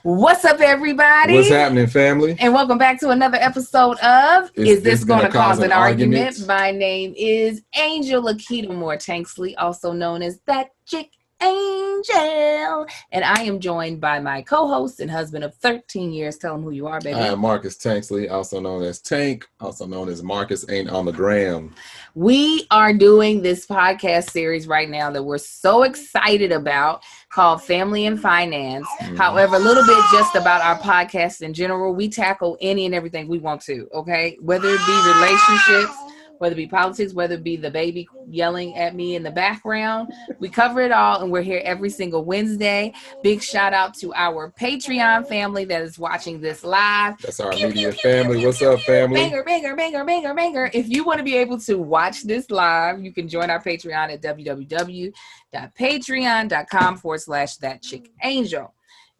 What's up, everybody? What's happening, family? And welcome back to another episode of Is This Gonna Cause an Argument? My name is Angel Lakita Moore Tanksley, also known as That Chick Angel. And I am joined by my co-host and husband of 13 years. Tell him who you are, baby. I am Marcus Tanksley, also known as Tank, also known as Marcus Ain't on the Gram. We are doing this podcast series right now that we're so excited about, called Family and Finance. However, a little bit just about our podcast in general. We tackle any and everything we want to, okay? Whether it be relationships, whether it be politics, whether it be the baby yelling at me in the background. We cover it all, and we're here every single Wednesday. Big shout out to our Patreon family that is watching this live. That's our immediate family. What's up, family? Banger, banger, banger, banger, banger. If you want to be able to watch this live, you can join our Patreon at www.patreon.com/thatchickangel.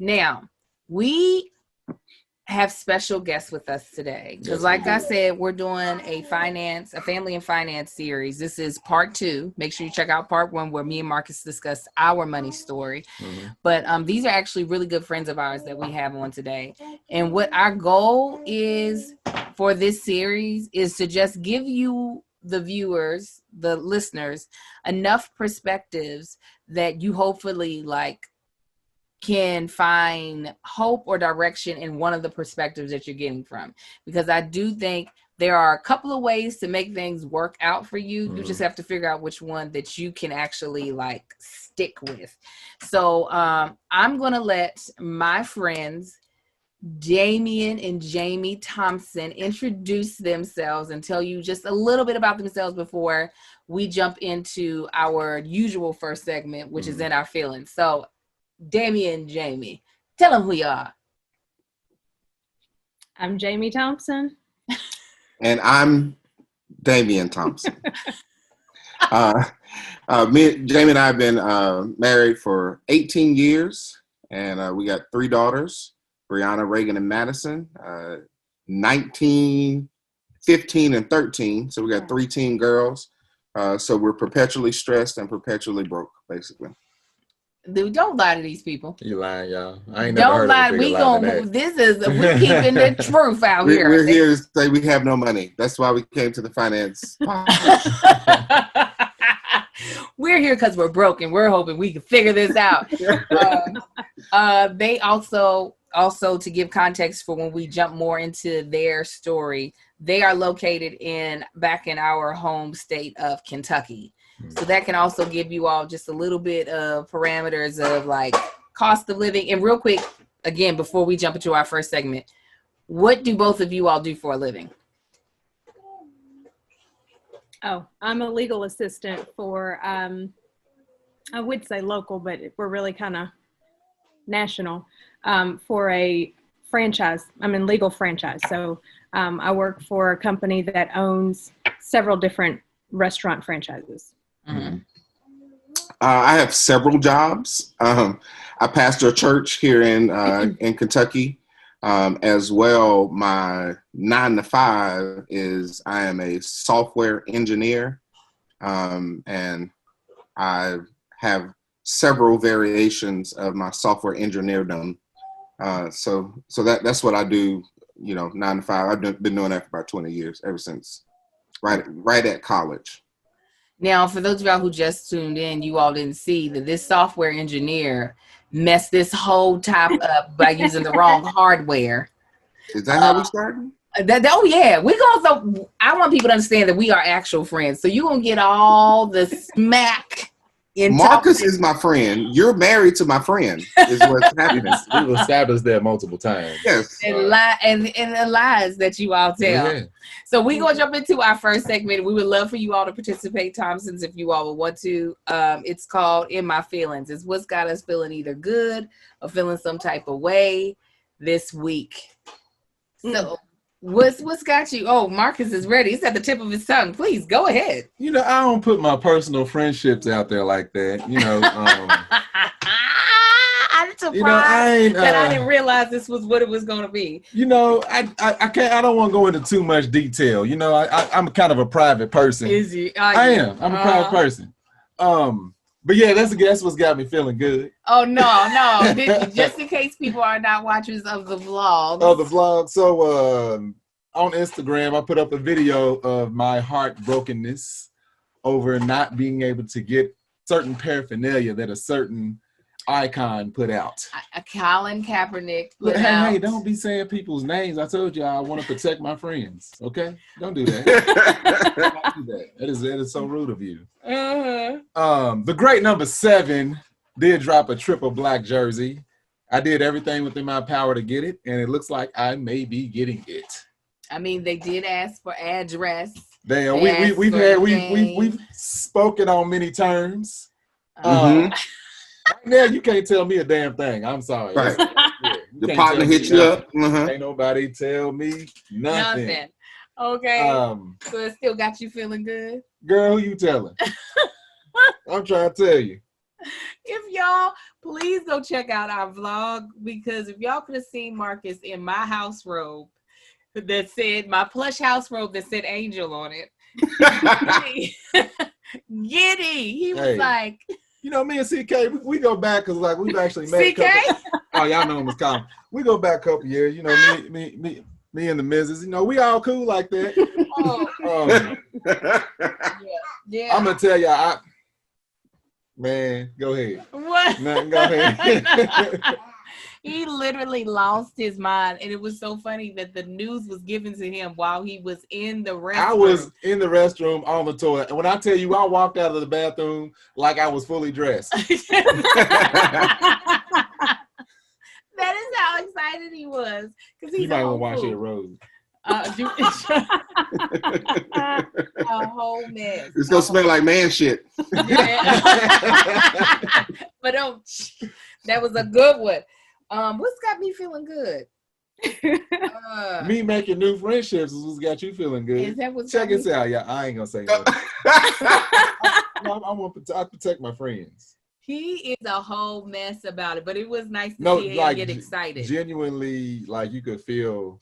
Now, we have special guests with us today because, like I said, we're doing a family and finance series. This is part 2. Make sure you check out part 1 where me and Marcus discuss our money story. But these are actually really good friends of ours that we have on today. And what our goal is for this series is to just give you, the viewers, the listeners, enough perspectives that you hopefully can find hope or direction in one of the perspectives that you're getting from. Because I do think there are a couple of ways to make things work out for you. You just have to figure out which one that you can actually stick with. So I'm going to let my friends, Damian and Jamie Thompson, introduce themselves and tell you just a little bit about themselves before we jump into our usual first segment, which is In Our Feelings. So Damian, Jamie, tell them who you are. I'm Jamie Thompson. And I'm Damian Thompson. Jamie and I have been married for 18 years, and we got 3 daughters, Brianna, Reagan, and Madison, 19, 15, and 13. So we got 3 teen girls. So we're perpetually stressed and perpetually broke, basically. Dude, don't lie to these people. You lying, y'all. I ain't never heard of a bigger lie than that. We're keeping the truth out here. We're here to say we have no money. That's why we came to the finance. We're here because we're broken. We're hoping we can figure this out. They also to give context for when we jump more into their story, they are located back in our home state of Kentucky. So that can also give you all just a little bit of parameters of cost of living. And real quick, again, before we jump into our first segment, what do both of you all do for a living? Oh, I'm a legal assistant for, I would say local, but we're really kind of national, for a franchise. I'm in legal franchise. So I work for a company that owns several different restaurant franchises. I have several jobs. I pastor a church here in Kentucky. As well, my 9 to 5 is I am a software engineer, and I have several variations of my software engineerdom. So that's what I do. 9 to 5. I've been doing that for about 20 years, ever since right at college. Now, for those of y'all who just tuned in, you all didn't see that this software engineer messed this whole top up by using the wrong hardware. Is that how we started? Oh yeah, I want people to understand that we are actual friends. So you're gonna get all the smack. Marcus is my friend. You're married to my friend. Is what's happening. We've established that multiple times. Yes. And the lies that you all tell. Yeah. So we're gonna jump into our first segment. We would love for you all to participate, Thompsons, if you all would want to. It's called In My Feelings. It's what's got us feeling either good or feeling some type of way this week. So what's got you? Oh, Marcus is ready. It's at the tip of his tongue. Please go ahead. I don't put my personal friendships out there like that. I'm surprised that I didn't realize this was what it was going to be. I can't. I don't want to go into too much detail. I'm kind of a private person. Is he? I am. I'm a private person. But yeah, that's what's got me feeling good. Oh no. Just in case people are not watchers of the vlog. Oh, the vlog. So on Instagram, I put up a video of my heartbrokenness over not being able to get certain paraphernalia that a certain icon put out. Colin Kaepernick put Hey, out. hey, don't be saying people's names. I told you I want to protect my friends. Okay, don't do that. Don't do that. That is so rude of you. The great number 7 did drop a triple black jersey. I did everything within my power to get it, and it looks like I may be getting it. I mean, they did ask for address. We've spoken on many terms. Right now, you can't tell me a damn thing. I'm sorry. Right. Yeah, The partner hit you up. Ain't nobody tell me nothing. Okay. So it still got you feeling good? Girl, who you telling? I'm trying to tell you. If y'all, please go check out our vlog, because if y'all could have seen Marcus in my house robe that said, my plush house robe that said Angel on it. Giddy. He was like, you know, me and CK, we go back because like we've actually met. CK? Oh, y'all know him as Colin. We go back a couple years. You know, me and the missus. You know, we all cool like that. Yeah. I'm gonna tell y'all. Man, go ahead. What? No, go ahead. He literally lost his mind, and it was so funny that the news was given to him while he was in the restroom. I was in the restroom on the toilet, and when I tell you I walked out of the bathroom like I was fully dressed. That is how excited he was, because he's you might want to watch it, Rose. A whole mess. It's gonna smell like man shit. But that was a good one. What's got me feeling good? Me making new friendships is what's got you feeling good. Is that what's Check this out, yeah. I ain't gonna say that. I protect my friends. He is a whole mess about it, but it was nice to see him get excited. Genuinely, like you could feel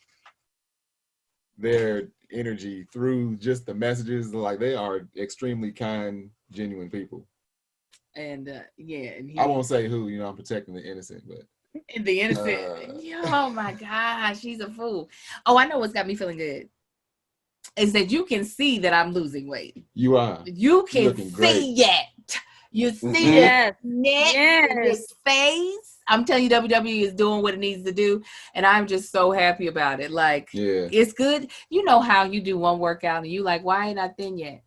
their energy through just the messages. Like they are extremely kind, genuine people. And and I won't say who. You know, I'm protecting the innocent, but. The innocent. Oh my gosh, she's a fool. Oh, I know what's got me feeling good. Is that you can see that I'm losing weight. You are. You can see it. You see it. In his face. I'm telling you, WWE is doing what it needs to do, and I'm just so happy about it. Like, it's good. You know how you do one workout and you like, why ain't I thin yet?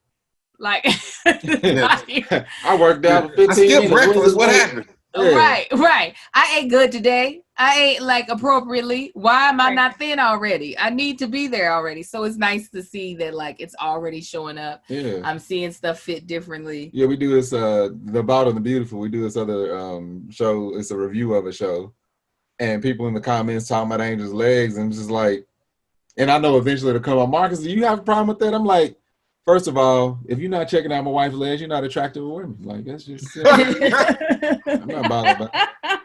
Like, I worked out for 15 minutes. I skipped breakfast. What happened? Yeah. Right. I ate good today. I ate like appropriately. Why am I not thin already? I need to be there already. So it's nice to see that like it's already showing up. Yeah. I'm seeing stuff fit differently. Yeah, we do this The Bold and the Beautiful. We do this other show. It's a review of a show. And people in the comments talking about Angel's legs and just like, and I know eventually it'll come up, Marcus, do you have a problem with that? I'm like, first of all, if you're not checking out my wife's legs, you're not attracted to women. Like, that's just I'm not bothered about it.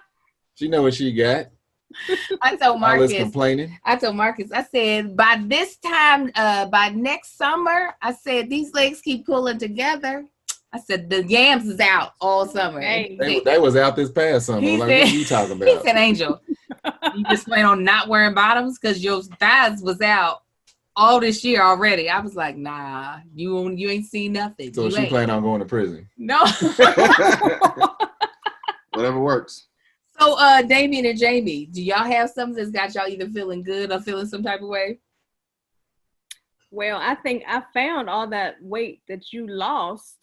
She know what she got. I told Marcus. Complaining. I said, by this time, by next summer, I said, these legs keep pulling together. I said, the yams is out all summer. Hey. They was out this past summer. Like, what are you talking about? He said, Angel, you just plan on not wearing bottoms because your thighs was out all this year already. I was like, nah, you ain't seen nothing. So she planned on going to prison. No. Whatever works. So Damien and Jamie, do y'all have something that's got y'all either feeling good or feeling some type of way? Well, I think I found all that weight that you lost.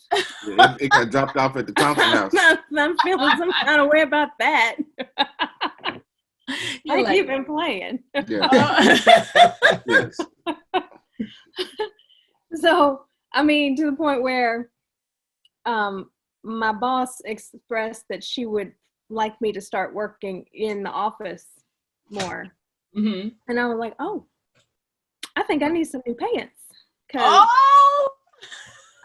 Yeah, it got dropped off at the conference house. I'm feeling some kind of way about that. You've been playing. Yeah. Yes. So, I mean, to the point where my boss expressed that she would like me to start working in the office more. Mm-hmm. And I was like, oh, I think I need some new pants. Oh!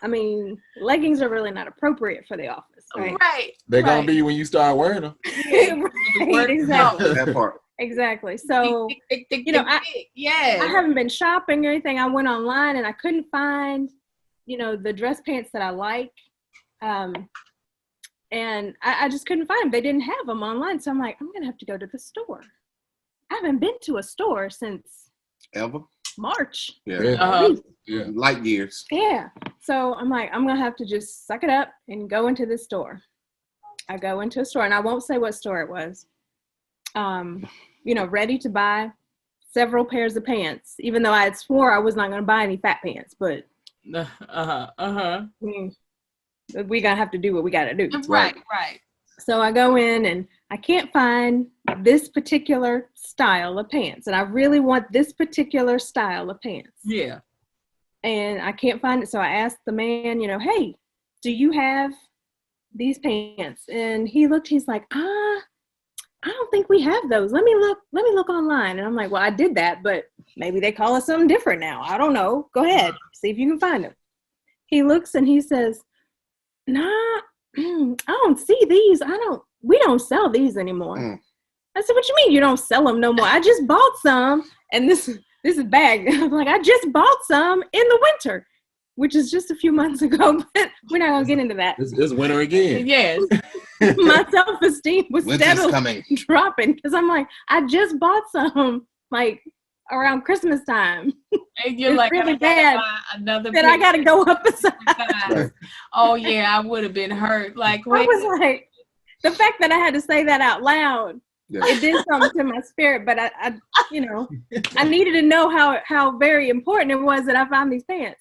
I mean, leggings are really not appropriate for the office, right? Right. They're going to be when you start wearing them. Right, exactly. That part. Exactly. So, you know, I haven't been shopping or anything. I went online and I couldn't find, you know, the dress pants that I like. And I just couldn't find them. They didn't have them online. So I'm like, I'm going to have to go to the store. I haven't been to a store since ever March. Yeah. Light years. Yeah. So I'm like, I'm going to have to just suck it up and go into this store. I go into a store, and I won't say what store it was. Ready to buy several pairs of pants, even though I had swore I was not going to buy any fat pants, but we gotta have to do what we gotta do. Right. So I go in and I can't find this particular style of pants, and I really want this particular style of pants. Yeah. And I can't find it, so I asked the man, hey, do you have these pants? And he looked. He's like, I don't think we have those. Let me look online. And I'm like, well, I did that, but maybe they call us something different now. I don't know. Go ahead, see if you can find them. He looks and he says, nah, I don't see these. We don't sell these anymore. I said, what you mean you don't sell them no more? I just bought some, and this is bad. I'm like, I just bought some in the winter, which is just a few months ago, but we're not gonna get into that. It's winter again. Yes. My self-esteem was Winter's steadily coming. dropping because I'm like, I just bought some like around Christmas time. And you're it's like, really I bad another that I got to go up a size. Right. Oh yeah, I would have been hurt. Like, I was like, the fact that I had to say that out loud, it did something to my spirit. But I I needed to know how very important it was that I found these pants.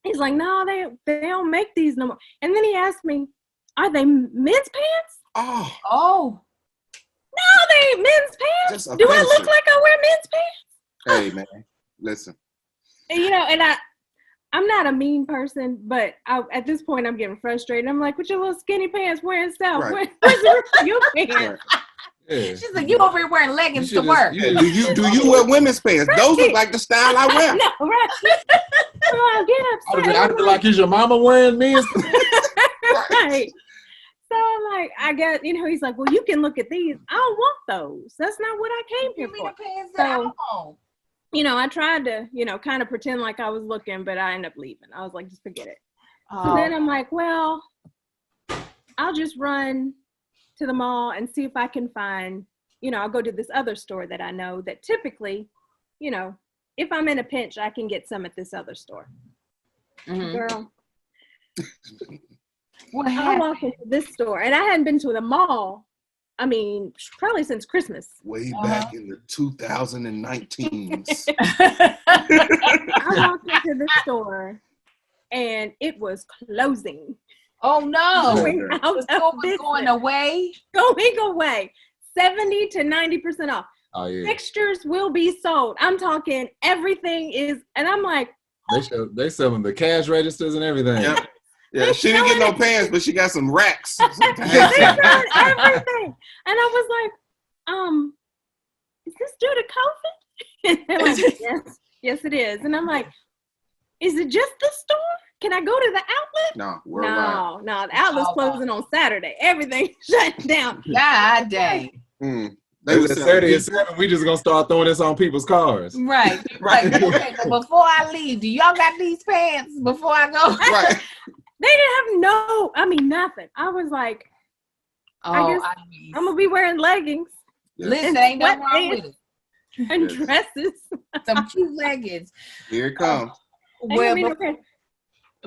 He's like, no, they don't make these no more. And then he asked me, are they men's pants? Oh. No, they ain't men's pants. Do I look like I wear men's pants? Hey, man, listen. And I'm not a mean person, but at this point I'm getting frustrated. I'm like, with your little skinny pants wearing stuff, Right. where's your pants? Right. Yeah. she's like, you over here wearing leggings to work. Yeah, do you wear women's pants? Those look like the style I wear. No, right? I get upset. I feel like, is your mama wearing men's? Right. So I'm like, I got, he's like, well, you can look at these. I don't want those. That's not what I came here for. So, I tried to, kind of pretend like I was looking, but I ended up leaving. I was like, just forget it. So then I'm like, well, I'll just run to the mall and see if I can find, I'll go to this other store that I know that typically, if I'm in a pinch, I can get some at this other store. Mm-hmm. Girl. I walked into this store, and I hadn't been to the mall, probably since Christmas. Way back in the 2019s. I walked into the store, and it was closing. Oh, no. The store was going away? Going away. 70 to 90% off. Oh, yeah. Fixtures will be sold. I'm talking everything is, and I'm like. They selling the cash registers and everything. Yep. Yeah, she didn't get no pants, but she got some racks. They selling everything. And I was like, is this due to COVID? And they're like, yes, it is. And I'm like, is it just the store? Can I go to the outlet? No, worldwide. No, the outlet's closing on Saturday. Everything shut down. God dang. They was Saturday at 7. We just gonna start throwing this on people's cars. Right. Okay, but before I leave, do y'all got these pants before I go? Right. They didn't have nothing. I was like, I guess I'm gonna be wearing leggings. Listen, ain't nothing wrong with it. And dresses. Some cute leggings. Here it comes.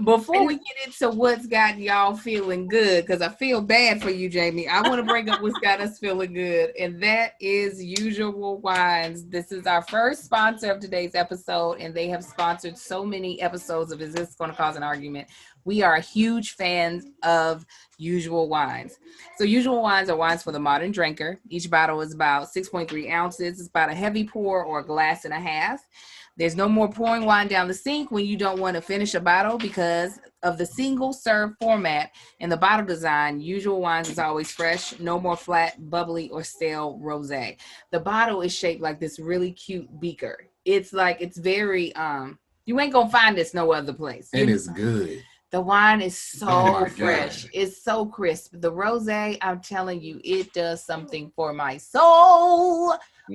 Before we get into what's got y'all feeling good, because I feel bad for you, Jamie, I want to bring up what's got us feeling good, and that is Usual Wines. This is our first sponsor of today's episode, and they have sponsored so many episodes of Is This Going to Cause an Argument? We are huge fans of Usual Wines. So Usual Wines are wines for the modern drinker. Each bottle is about 6.3 ounces. It's about a heavy pour or a glass and a half. There's no more pouring wine down the sink when you don't want to finish a bottle because of the single serve format and the bottle design. Usual Wines is always fresh, no more flat, bubbly, or stale rosé. The bottle is shaped like this really cute beaker. It's very, you ain't gonna find this no other place. And it's good. The wine is so fresh. God. It's so crisp. The rosé, I'm telling you, it does something for my soul.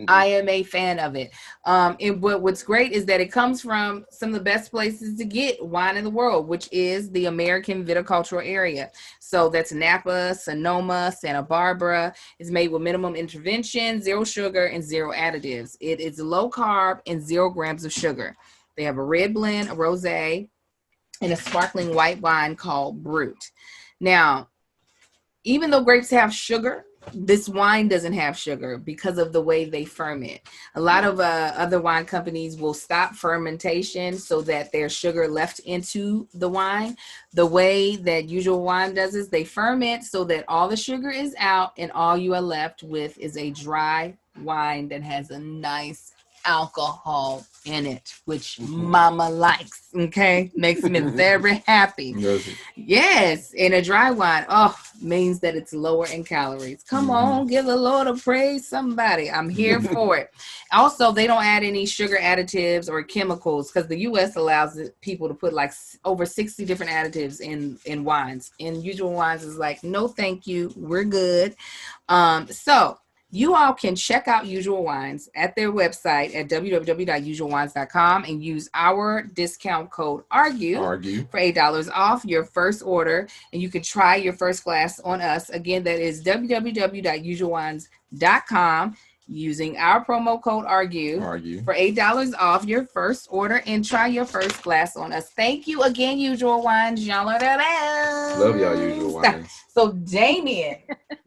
I am a fan of it. And what's great is that it comes from some of the best places to get wine in the world, which is the American viticultural area. So that's Napa, Sonoma, Santa Barbara. It's made with minimum intervention, 0 sugar, and 0 additives. It is low carb and 0 grams of sugar. They have a red blend, a rosé, and a sparkling white wine called Brut. Now, even though grapes have sugar, this wine doesn't have sugar because of the way they ferment. A lot of other wine companies will stop fermentation so that there's sugar left into the wine. The way that Usual Wine does is they ferment so that all the sugar is out and all you are left with is a dry wine that has a nice alcohol in it, which mama likes. Okay, makes me very happy. Yes, and a dry wine means that it's lower in calories. Come on, give the Lord a praise, somebody. I'm here for it. Also, they don't add any sugar additives or chemicals because the U.S. allows people to put like over 60 different additives in wines. And Usual Wines is like, no, thank you, we're good. So you all can check out Usual Wines at their website at www.usualwines.com and use our discount code ARGUE for $8 off your first order. And you can try your first glass on us. Again, that is www.usualwines.com using our promo code ARGUE for $8 off your first order and try your first glass on us. Thank you again, Usual Wines. Y'all are the best. Love y'all, Usual Wines. So, Damien.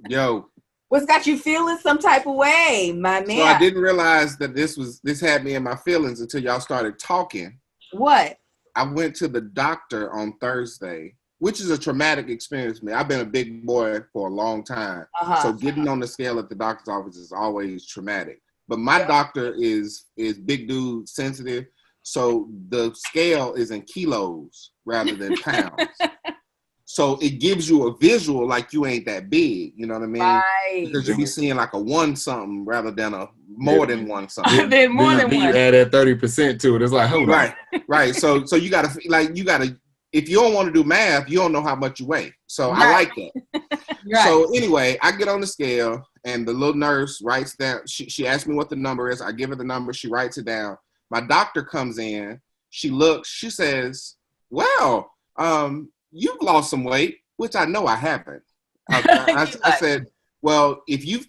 Yo. What's got you feeling some type of way, my man? So I didn't realize that this had me in my feelings until y'all started talking. What? I went to the doctor on Thursday, which is a traumatic experience for me. I've been a big boy for a long time. So getting on the scale at the doctor's office is always traumatic. But my doctor is big dude sensitive. So the scale is in kilos rather than pounds. So it gives you a visual like you ain't that big, you know what I mean? Right. Because you be seeing like a 1 something rather than a more than 1 something. Then more than one. one. You add that 30% to it. It's like, hold on. Right. So you gotta if you don't want to do math, you don't know how much you weigh. So I like that. So anyway, I get on the scale and the little nurse writes down. She asks me what the number is. I give her the number. She writes it down. My doctor comes in. She looks. She says, "Well, you've lost some weight," which I know I haven't. I said, "Well, if you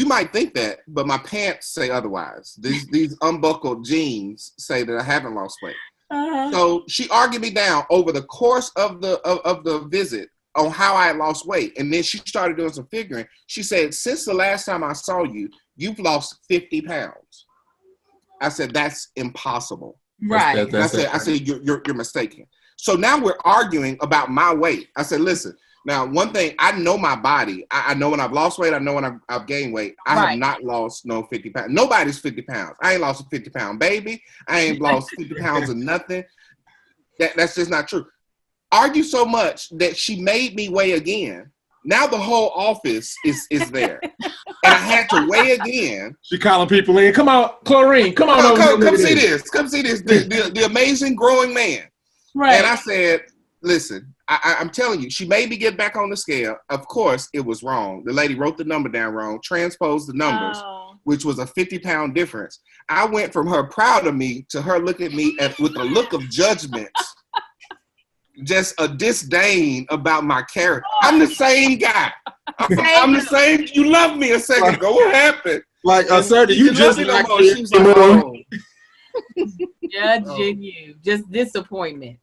might think that, but my pants say otherwise. These unbuckled jeans say that I haven't lost weight." So she argued me down over the course of the visit on how I had lost weight, and then she started doing some figuring. She said, "Since the last time I saw you, you've lost 50 pounds." I said, "That's impossible." Right. I said, "You're mistaken." So now we're arguing about my weight. I said, "Listen, now one thing, I know my body. I know when I've lost weight. I know when I've gained weight. I have not lost no 50 pounds. Nobody's 50 pounds. I ain't lost a 50-pound baby. I ain't lost 50 pounds of nothing. That's just not true." Argue so much that she made me weigh again. Now the whole office is there. And I had to weigh again. She calling people in. Come on, Chlorine. Come on. Come see this. Come see this. The amazing growing man. Right. And I said, "Listen, I'm telling you," she made me get back on the scale. Of course, it was wrong. The lady wrote the number down wrong, transposed the numbers, which was a 50-pound difference. I went from her proud of me to her looking at me with a look of judgment, just a disdain about my character. I'm the same guy. I'm the same. You loved me a second ago. What happened? Like, sir, do you just like like she was like, "Oh." Judging you. Just disappointment.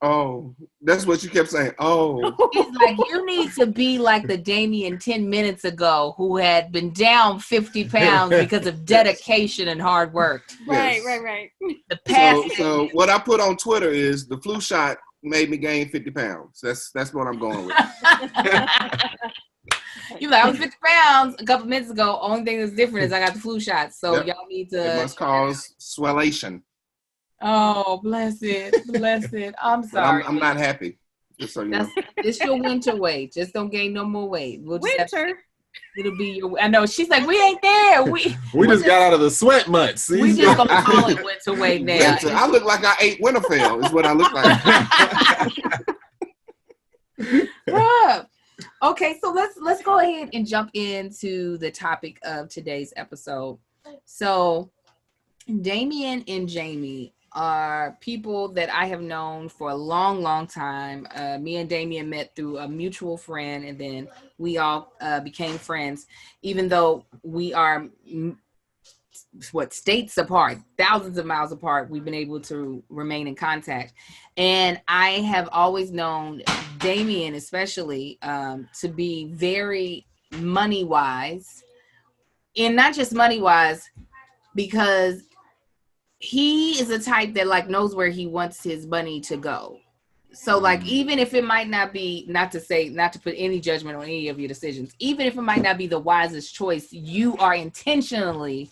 Oh, that's what you kept saying. Oh. It's like, you need to be like the Damien 10 minutes ago who had been down 50 pounds because of dedication and hard work. Right. The past. So what I put on Twitter is the flu shot made me gain 50 pounds. That's what I'm going with. You like, I was 50 pounds a couple minutes ago. Only thing that's different is I got the flu shot. So y'all need to. It must cause swellation. Oh, bless it. I'm sorry. I'm not happy. Just so you know. It's your winter weight. Just don't gain no more weight. We'll just winter. It'll be your. I know. She's like, we ain't there. We just got out of the sweat months. We just gonna call it winter weight now. Winter. I look like I ate Winterfell. Is what I look like. Okay, so let's go ahead and jump into the topic of today's episode. So Damien and Jamie are people that I have known for a long, long time. Me and Damien met through a mutual friend, and then we all became friends, even though we are states apart, thousands of miles apart. We've been able to remain in contact, and I have always known Damien, especially, to be very money wise, and not just money wise, because he is a type that like knows where he wants his money to go. So like, even if it might not be, not to put any judgment on any of your decisions, even if it might not be the wisest choice, you are intentionally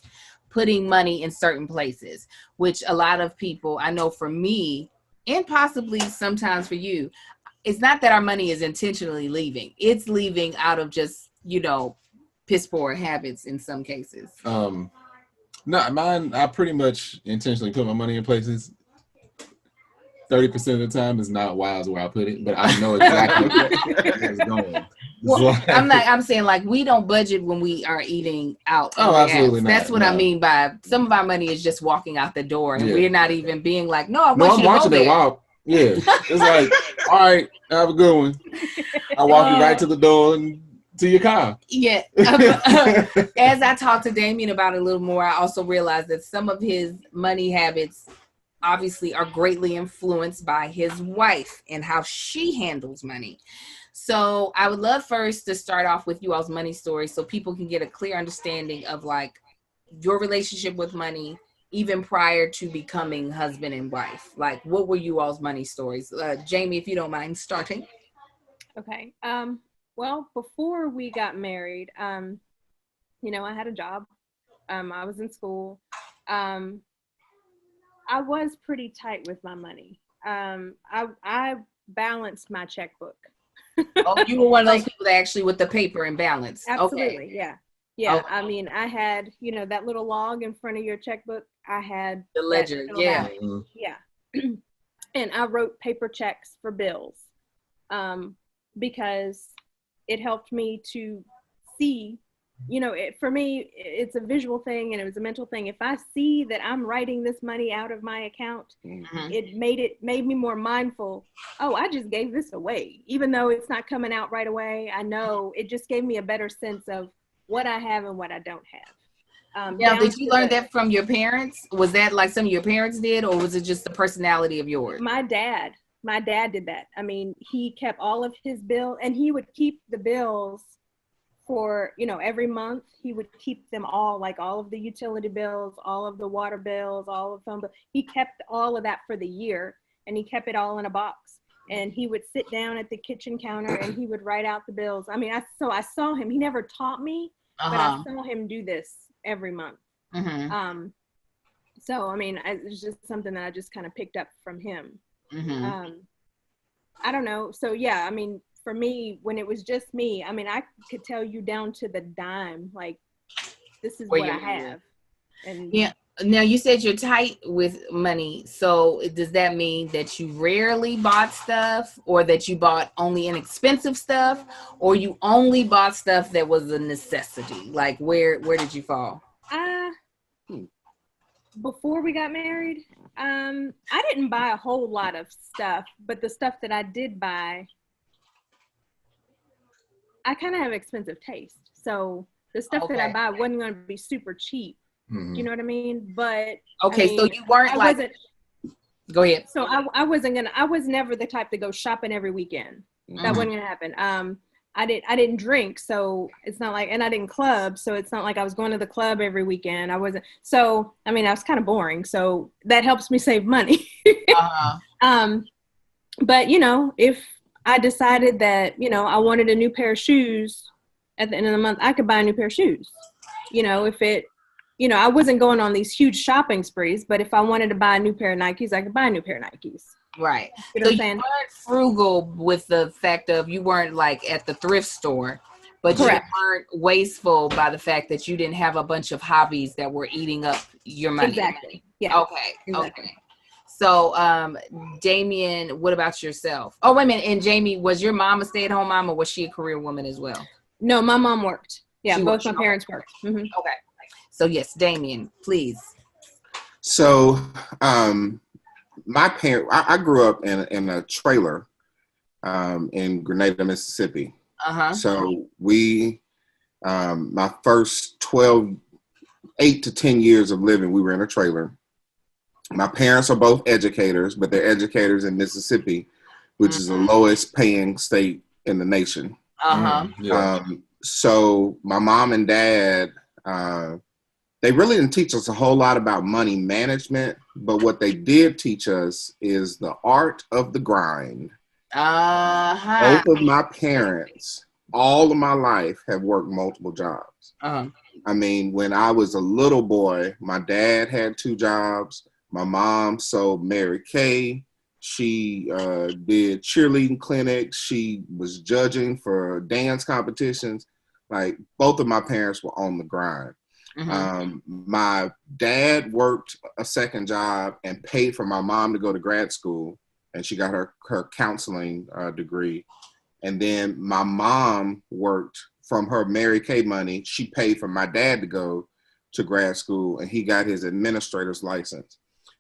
putting money in certain places, which a lot of people, I know for me, and possibly sometimes for you, it's not that our money is intentionally leaving. It's leaving out of just, piss poor habits in some cases. No, mine, I pretty much intentionally put my money in places. 30% of the time is not wise where I put it, but I know exactly where it's going. Well, I'm saying like we don't budget when we are eating out. Oh, absolutely not. That's what I mean by some of our money is just walking out the door, and we're not even being like, no, I'm watching it walk. Yeah, it's like, all right, have a good one. I walk you right to the door and to your car. Yeah. As I talked to Damien about it a little more, I also realized that some of his money habits obviously are greatly influenced by his wife and how she handles money. So I would love first to start off with you all's money story so people can get a clear understanding of like your relationship with money, even prior to becoming husband and wife. Like, what were you all's money stories? Jamie, if you don't mind starting. Okay. Well, before we got married, I had a job. I was in school. I was pretty tight with my money. I balanced my checkbook. Oh, you were one of those people that actually with the paper and balance. Absolutely. Okay. Yeah. Yeah. Okay. I mean, I had, that little log in front of your checkbook. I had the ledger. Yeah. Yeah. And I wrote paper checks for bills because it helped me to see, for me, it's a visual thing and it was a mental thing. If I see that I'm writing this money out of my account, it made me more mindful. Oh, I just gave this away. Even though it's not coming out right away, I know it just gave me a better sense of what I have and what I don't have. Now, did you learn that from your parents? Was that like some of your parents did, or was it just the personality of yours? My dad did that. I mean, he kept all of his bills, and he would keep the bills for, every month. He would keep them all, like all of the utility bills, all of the water bills, all of phone bills. He kept all of that for the year, and he kept it all in a box. And he would sit down at the kitchen counter and he would write out the bills. I mean, I saw him. He never taught me, but I saw him do this every month. So, I mean, it's just something that I just kind of picked up from him. I don't know. So, yeah, I mean, for me, when it was just me, I mean, I could tell you down to the dime, like, this is what I have. And yeah. Now, you said you're tight with money. So does that mean that you rarely bought stuff, or that you bought only inexpensive stuff, or you only bought stuff that was a necessity? Like, where did you fall? Before we got married, I didn't buy a whole lot of stuff, but the stuff that I did buy, I kind of have expensive taste. So the stuff that I buy wasn't going to be super cheap. You know what I mean? But okay, so you weren't go ahead. So I was never the type to go shopping every weekend. That wasn't gonna happen. I didn't drink, so it's not like, and I didn't club, so it's not like I was going to the club every weekend. I wasn't. So I mean, I was kind of boring. So that helps me save money. But if I decided that I wanted a new pair of shoes at the end of the month, I could buy a new pair of shoes. If it. I wasn't going on these huge shopping sprees, but if I wanted to buy a new pair of Nikes, I could buy a new pair of Nikes. Right. So you weren't frugal with the fact of you weren't like at the thrift store, but Correct. You weren't wasteful by the fact that you didn't have a bunch of hobbies that were eating up your money. Exactly. Yeah. Okay. Exactly. Okay. So, Damien, what about yourself? Oh, wait a minute. And Jamie, was your mom a stay-at-home mom, or was she a career woman as well? No, my mom worked. Yeah, both my parents worked. Okay. So yes, Damien, please. So, my parents, I grew up in a trailer in Grenada, Mississippi. So my first 8 to 10 years of living, we were in a trailer. My parents are both educators, but they're educators in Mississippi, which is the lowest paying state in the nation. So my mom and dad, they really didn't teach us a whole lot about money management, but what they did teach us is the art of the grind. Both of my parents, all of my life, have worked multiple jobs. I mean, when I was a little boy, my dad had 2 jobs. My mom sold Mary Kay. She did cheerleading clinics. She was judging for dance competitions. Like, both of my parents were on the grind. My dad worked a second job and paid for my mom to go to grad school, and she got her counseling degree. And then my mom worked from her Mary Kay money. She paid for my dad to go to grad school, and he got his administrator's license.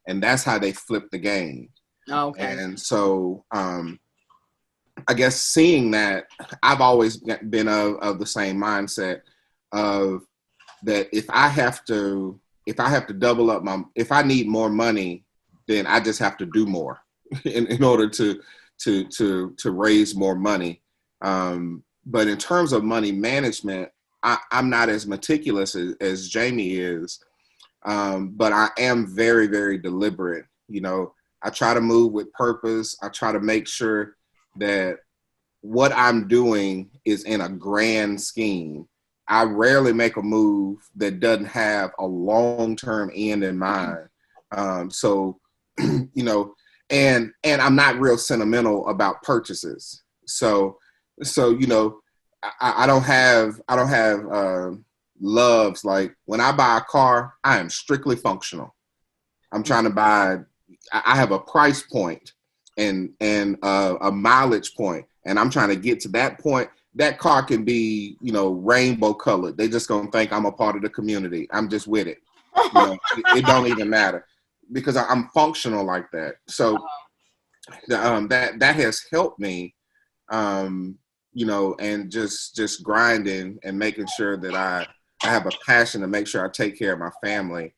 And that's how they flipped the game. Okay. And so I guess seeing that, I've always been of the same mindset of that if I have to double up if I need more money, then I just have to do more in order to raise more money. But in terms of money management, I'm not as meticulous as Jamie is, but I am very, very deliberate. You know, I try to move with purpose. I try to make sure that what I'm doing is in a grand scheme. I rarely make a move that doesn't have a long-term end in mind. So, you know, and I'm not real sentimental about purchases. So, you know, I don't have loves. Like, when I buy a car, I am strictly functional. I'm trying to buy, I have a price point and a mileage point, and I'm trying to get to that point. That car can be, you know, rainbow colored. They just gonna think I'm a part of the community. I'm just with it. You know, it don't even matter because I'm functional like that. So that has helped me, you know, and just grinding and making sure that I have a passion to make sure I take care of my family.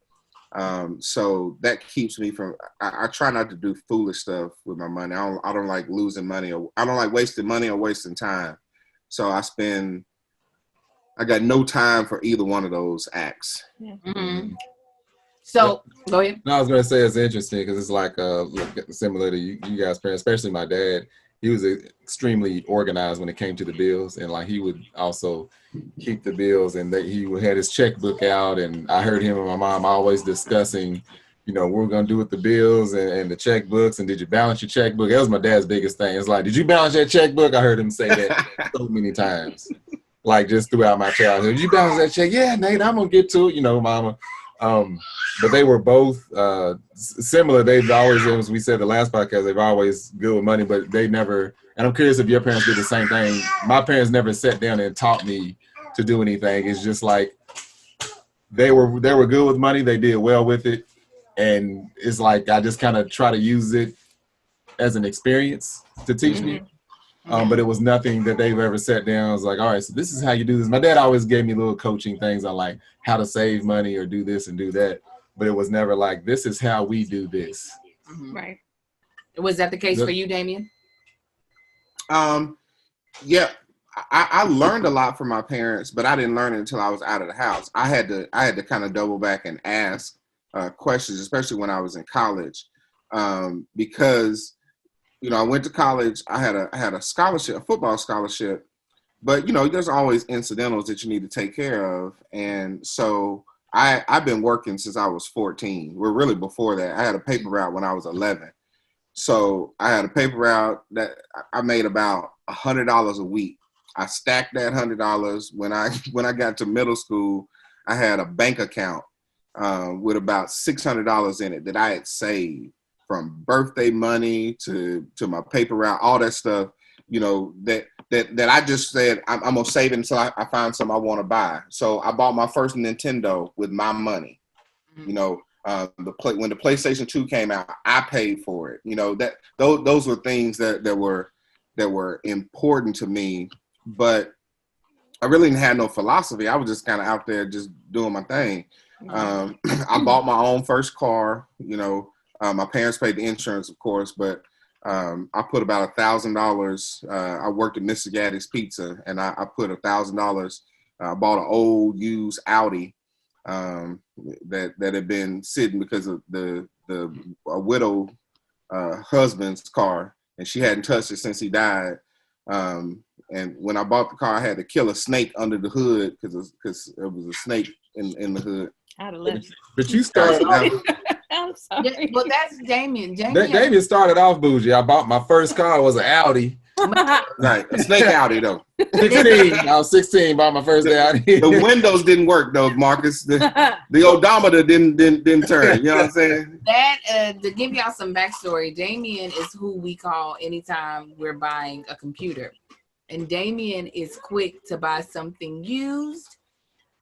So that keeps me from, I try not to do foolish stuff with my money. I don't like losing money, or I don't like wasting money or wasting time. So I got no time for either one of those acts. So go ahead. No, I was going to say it's interesting because it's like similar to you guys' parents, especially my dad. He was extremely organized when it came to the bills, and like he would also keep the bills, and he had his checkbook out. And I heard him and my mom always discussing, you know, what we're going to do with the bills and the checkbooks, and did you balance your checkbook? That was my dad's biggest thing. It's like, did you balance that checkbook? I heard him say that so many times, like just throughout my childhood. Did you balance that check? Yeah, Nate, I'm going to get to it, you know, mama. But they were both similar. They've always, as we said the last podcast, they've always good with money, but they never, and I'm curious if your parents did the same thing. My parents never sat down and taught me to do anything. It's just like they were good with money. They did well with it. And it's like I just kind of try to use it as an experience to teach me. But it was nothing that they've ever sat down. I was like, all right, so this is how you do this. My dad always gave me little coaching things on like how to save money or do this and do that. But it was never like, this is how we do this. Right. Was that the case for you, Damien? Yeah, I learned a lot from my parents, but I didn't learn it until I was out of the house. I had to kind of double back and ask questions, especially when I was in college, because, you know, I went to college. I had a scholarship, a football scholarship, but, you know, there's always incidentals that you need to take care of. And so I've been working since I was 14. Well, really before that, I had a paper route when I was 11. So I had a paper route that I made about $100 a week. I stacked that $100. When I got to middle school, I had a bank account with about $600 in it that I had saved, from birthday money to my paper route, all that stuff, you know, that that I just said I'm gonna save it until I find something I want to buy. So I bought my first Nintendo with my money. You know, when the PlayStation 2 came out, I paid for it. You know, that those were things that were important to me, but I really didn't have no philosophy. I was just kind of out there just doing my thing. I bought my own first car. You know, my parents paid the insurance, of course, but I put about $1,000. I worked at Mr. Gaddy's Pizza, and I put $1,000. I bought an old used Audi that had been sitting because of a widow husband's car, and she hadn't touched it since he died. And when I bought the car, I had to kill a snake under the hood because it was a snake in the hood. But you started off. I'm sorry. Yeah, well, that's Damien. Damien started off bougie. I bought my first car was an Audi. Right, a snake Audi though. 16. I was 16. Bought my first Audi. The windows didn't work though, Marcus. The odometer didn't turn. You know what I'm saying? That to give y'all some backstory, Damien is who we call anytime we're buying a computer, and Damien is quick to buy something used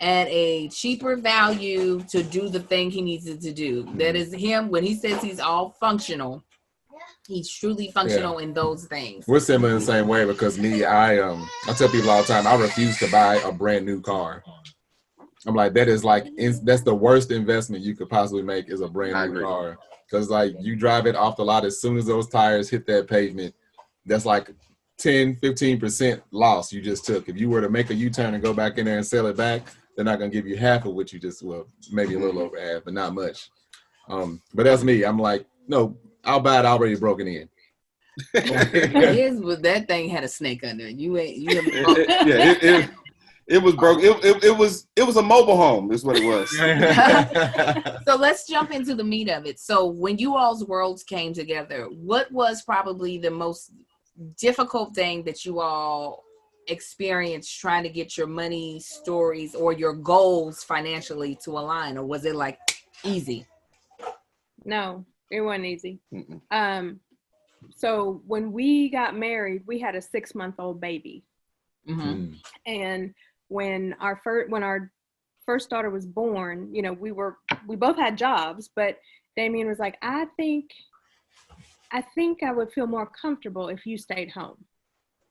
at a cheaper value to do the thing he needs it to do. That is him. When he says he's all functional, he's truly functional in those things. We're similar in the same way because I tell people all the time, I refuse to buy a brand new car. I'm like, that's the worst investment you could possibly make is a brand new car. Because like you drive it off the lot as soon as those tires hit that pavement, that's like 10-15% loss you just took. If you were to make a U-turn and go back in there and sell it back, they're not going to give you half of what you just, well, maybe a little over half, but not much. But that's me. I'm like, no, I'll buy it already broken in. That thing had a snake under it. It was broke. It was a mobile home, is what it was. So let's jump into the meat of it. So when you all's worlds came together, what was probably the most difficult thing that you all experienced trying to get your money stories or your goals financially to align, or was it like easy? No, it wasn't easy. So when we got married, we had a 6-month-old baby. Mm-hmm. And when our first daughter was born, you know, we both had jobs, but Damien was like, I think I would feel more comfortable if you stayed home.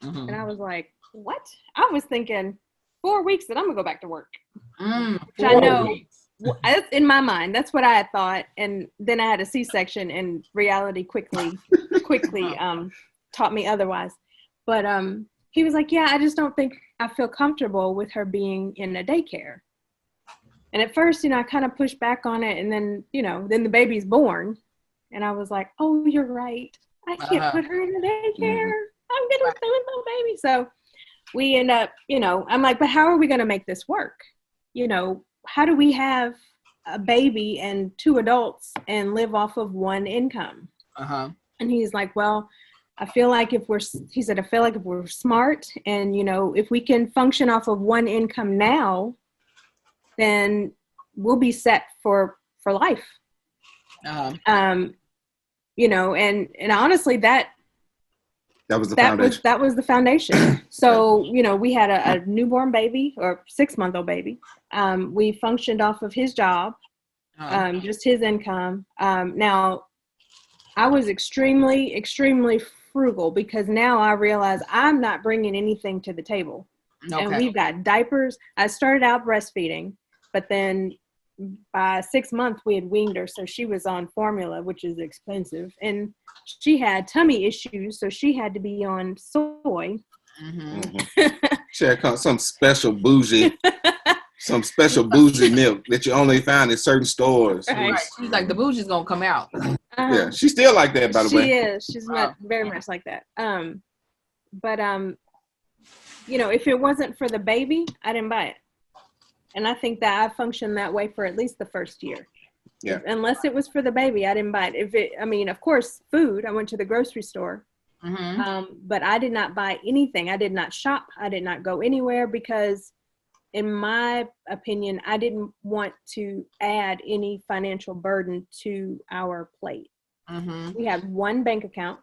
Mm-hmm. And I was like, what? I was thinking 4 weeks that I'm gonna go back to work. Which I know in my mind, that's what I had thought. And then I had a C-section and reality quickly taught me otherwise. But he was like, yeah, I just don't think I feel comfortable with her being in a daycare. And at first, you know, I kind of pushed back on it. And then, you know, then the baby's born. And I was like, oh, you're right. I can't put her in a daycare. I'm going to fill my baby. So we end up, you know, I'm like, but how are we going to make this work? You know, how do we have a baby and 2 adults and live off of one income? And he's like, well, I feel like if we're smart and, you know, if we can function off of one income now, then we'll be set for life. You know, and honestly, that was the foundation. That was the foundation. So, you know, we had a newborn baby or 6-month-old baby. We functioned off of his job, just his income. Now, I was extremely, extremely frugal because now I realize I'm not bringing anything to the table. Okay. And we've got diapers. I started out breastfeeding, but then by 6 months we had weaned her. So she was on formula, which is expensive. And she had tummy issues. So she had to be on soy. She had some special bougie milk that you only find in certain stores. Right. She's like, the bougie's going to come out. Yeah, she's still like that, by the way. She is. She's not very much like that. But you know, if it wasn't for the baby, I didn't buy it. And I think that I functioned that way for at least the first year. Yeah. Unless it was for the baby, I didn't buy it. I mean, of course, food. I went to the grocery store, but I did not buy anything. I did not shop. I did not go anywhere because, in my opinion, I didn't want to add any financial burden to our plate. We had one bank account.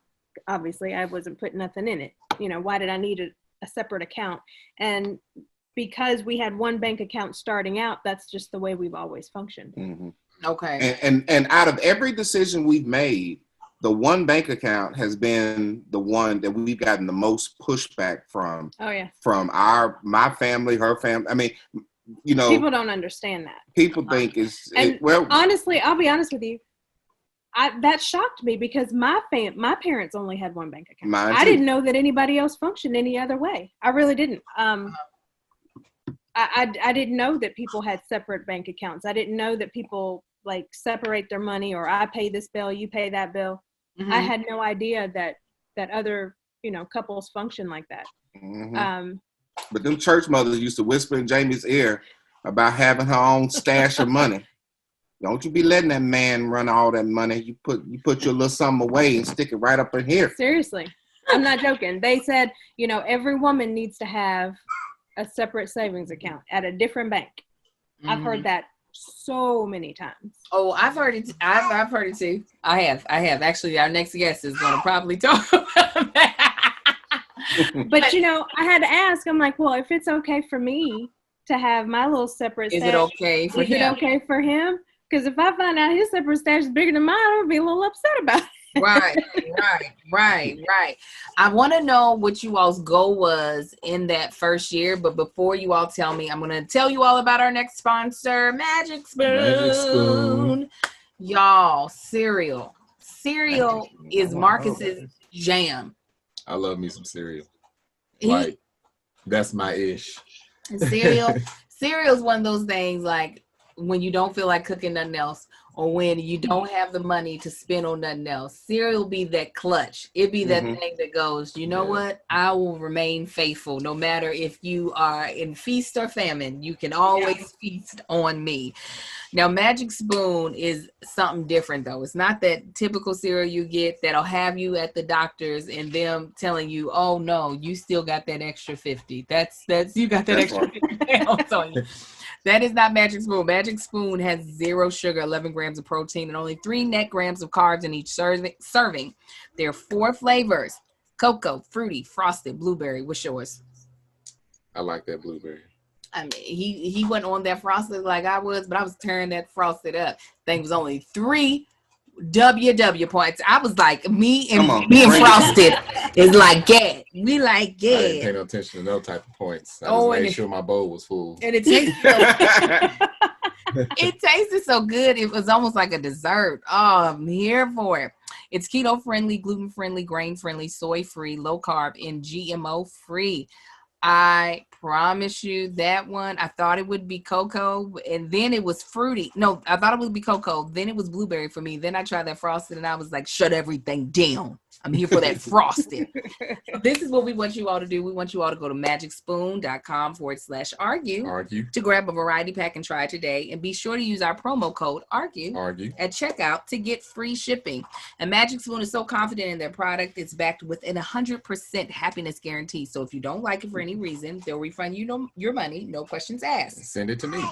Obviously, I wasn't putting nothing in it. You know, why did I need a separate account. And because we had one bank account starting out, that's just the way we've always functioned. Mm-hmm. Okay. And out of every decision we've made, the one bank account has been the one that we've gotten the most pushback from. Oh yeah. From my family, her family. I mean, you know, people don't understand that. People think honestly, I'll be honest with you. That shocked me because my parents only had one bank account. I didn't know that anybody else functioned any other way. I really didn't. I didn't know that people had separate bank accounts. I didn't know that people like separate their money, or I pay this bill, you pay that bill. Mm-hmm. I had no idea that other, couples function like that. Mm-hmm. But them church mothers used to whisper in Jamie's ear about having her own stash of money. Don't you be letting that man run all that money. You put your little something away and stick it right up in here. Seriously. I'm not joking. They said, every woman needs to have a separate savings account at a different bank. Mm-hmm. I've heard that so many times. Oh, I've heard it. I've heard it too. I have. Actually, our next guest is going to probably talk about that. But I had to ask. I'm like, well, if it's okay for me to have my little separate stash, is it okay for him? Is it okay for him? Because if I find out his separate stash is bigger than mine, I'm gonna be a little upset about it. Right. I want to know what you all's goal was in that first year, but before you all tell me, I'm going to tell you all about our next sponsor, Magic Spoon. Y'all, cereal is Marcus's jam. I love me some cereal. Like, that's my ish. Cereal is one of those things like when you don't feel like cooking nothing else, or when you don't have the money to spend on nothing else. Cereal be that clutch. It be that thing that goes, what? I will remain faithful no matter if you are in feast or famine. You can always feast on me. Now, Magic Spoon is something different, though. It's not that typical cereal you get that'll have you at the doctor's and them telling you, oh, no, you still got that extra 50. That's you got that extra 50 pounds on you. That is not Magic Spoon. Magic Spoon has 0 sugar, 11 grams of protein, and only 3 net grams of carbs in each serving. There are 4 flavors: cocoa, fruity, frosted, blueberry. What's yours? I like that blueberry. I mean, he wasn't on that frosted like I was, but I was tearing that frosted up. Thing was only 3 WW points. I was like, me and Frosted is like gag. We like gag. I didn't pay no attention to no type of points. I just made sure my bowl was full. And it tasted so good. It was almost like a dessert. Oh, I'm here for it. It's keto friendly, gluten friendly, grain friendly, soy free, low carb, and GMO free. I promise you that one. I thought it would be cocoa, and then it was fruity. No, I thought it would be cocoa. Then it was blueberry for me. Then I tried that frosted, and I was like, shut everything down. I'm here for that frosted. So this is what we want you all to do. We want you all to go to magicspoon.com/argue to grab a variety pack and try it today. And be sure to use our promo code ARGUE at checkout to get free shipping. And Magic Spoon is so confident in their product, it's backed with an 100% happiness guarantee. So if you don't like it for any reason, they'll refund you your money, no questions asked. Send it to me.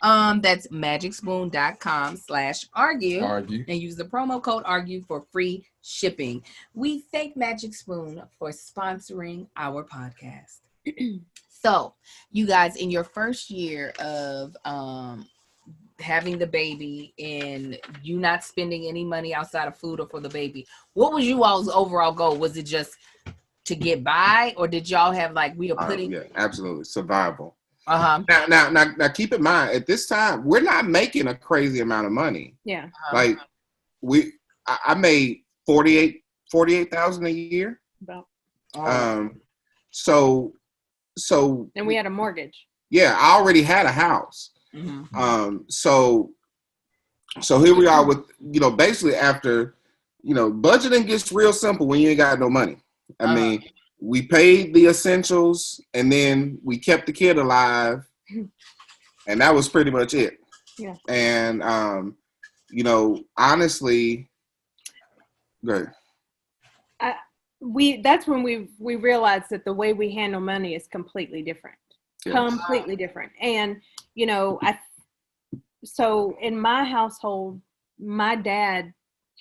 That's magicspoon.com/argue and use the promo code ARGUE for free shipping. We thank Magic Spoon for sponsoring our podcast. So, you guys, in your first year of having the baby and you not spending any money outside of food or for the baby, what was you all's overall goal? Was it just to get by, or did y'all have like we are putting? Yeah, absolutely, survival. Now, keep in mind, at this time, we're not making a crazy amount of money. Yeah. Like I made $48,000 a year. About. So. And we had a mortgage. Yeah, I already had a house. Mm-hmm. So here we are with, basically after, budgeting gets real simple when you ain't got no money. I mean, we paid the essentials and then we kept the kid alive, and that was pretty much it. Yeah. And, honestly, good. That's when we realized that the way we handle money is completely different. Yes. Completely different. And, so in my household, my dad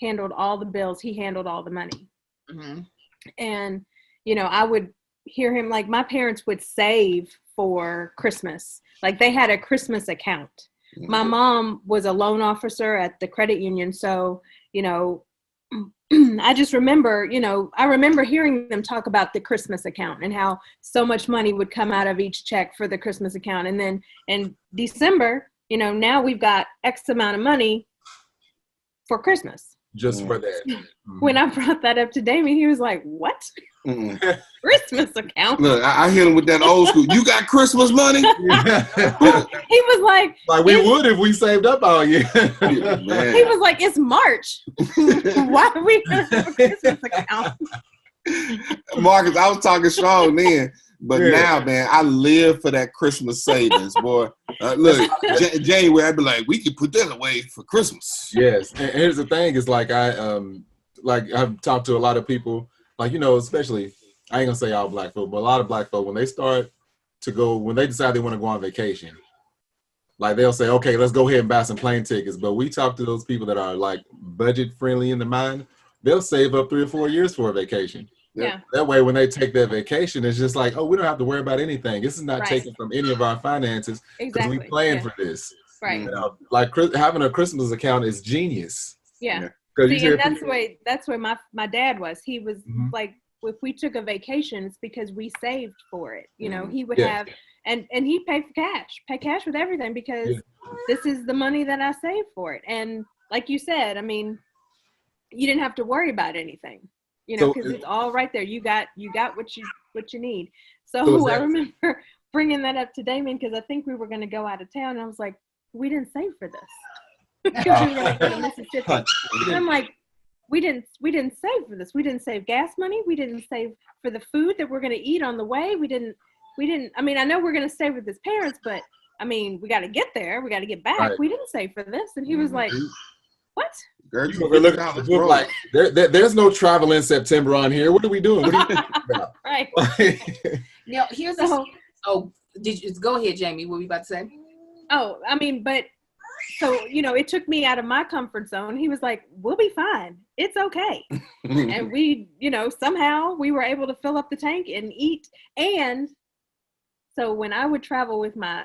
handled all the bills. He handled all the money. Mm-hmm. And, you know, I would hear him, like, my parents would save for Christmas. Like, they had a Christmas account. My mom was a loan officer at the credit union. So, you know, I just remember, you know, I remember hearing them talk about the Christmas account and how so much money would come out of each check for the Christmas account. And then in December, you know, now we've got X amount of money for Christmas. Just for that. When I brought that up to Damien, he was like, what? Christmas account? Look, I hit him with that old school. You got Christmas money? He was like we would if we saved up all year. He was like, it's March. Why are we going to have a Christmas account? Marcus, I was talking strong then. But now, man, I live for that Christmas savings, boy. Look, January, I'd be like, we could put that away for Christmas. Yes, and here's the thing: is like I've talked to a lot of people, like, you know, especially, I ain't gonna say all black folk, but a lot of black folk, when they decide they want to go on vacation, like they'll say, okay, let's go ahead and buy some plane tickets. But we talk to those people that are like budget friendly in the mind. They'll save up 3 or 4 years for a vacation. Yeah. That way, when they take their vacation, it's just like, oh, we don't have to worry about anything. This is not taken from any of our finances because we planned for this. Right. You know, like having a Christmas account is genius. Yeah. See, and that's where my dad was. He was like, if we took a vacation, it's because we saved for it. You know, he would have, and he'd pay cash with everything because this is the money that I saved for it. And like you said, I mean, you didn't have to worry about anything. You know, because it's all right there. You got what you need. So I remember bringing that up to Damien because I think we were going to go out of town, and I was like, we didn't save for this because we were going to go to Mississippi. And I'm like, we didn't save for this. We didn't save gas money. We didn't save for the food that we're going to eat on the way. We didn't. I mean, I know we're going to stay with his parents, but I mean, we got to get there. We got to get back. Right. We didn't save for this. And he was like, what? Girl, you look at the book like there's no travel in September on here. What are we doing? What are you thinking about? Right. Now here's go ahead, Jamie. What were you about to say? Oh, I mean, but so, you know, it took me out of my comfort zone. He was like, we'll be fine. It's okay. And we, you know, somehow we were able to fill up the tank and eat. And so when I would travel with my